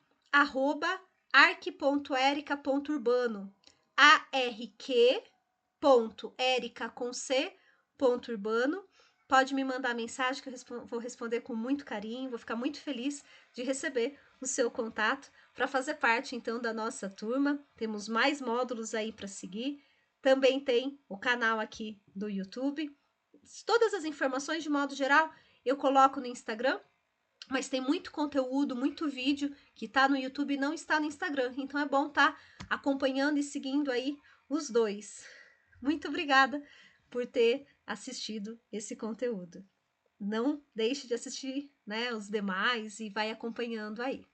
@arq.erica.urbano. arq.erica.urbano. Pode me mandar mensagem que eu vou responder com muito carinho. Vou ficar muito feliz de receber o seu contato para fazer parte, então, da nossa turma. Temos mais módulos aí para seguir. Também tem o canal aqui do YouTube. Todas as informações, de modo geral, eu coloco no Instagram, mas tem muito conteúdo, muito vídeo que está no YouTube e não está no Instagram. Então é bom estar acompanhando e seguindo aí os dois. Muito obrigada por ter assistido esse conteúdo. Não deixe de assistir, né, os demais e vai acompanhando aí.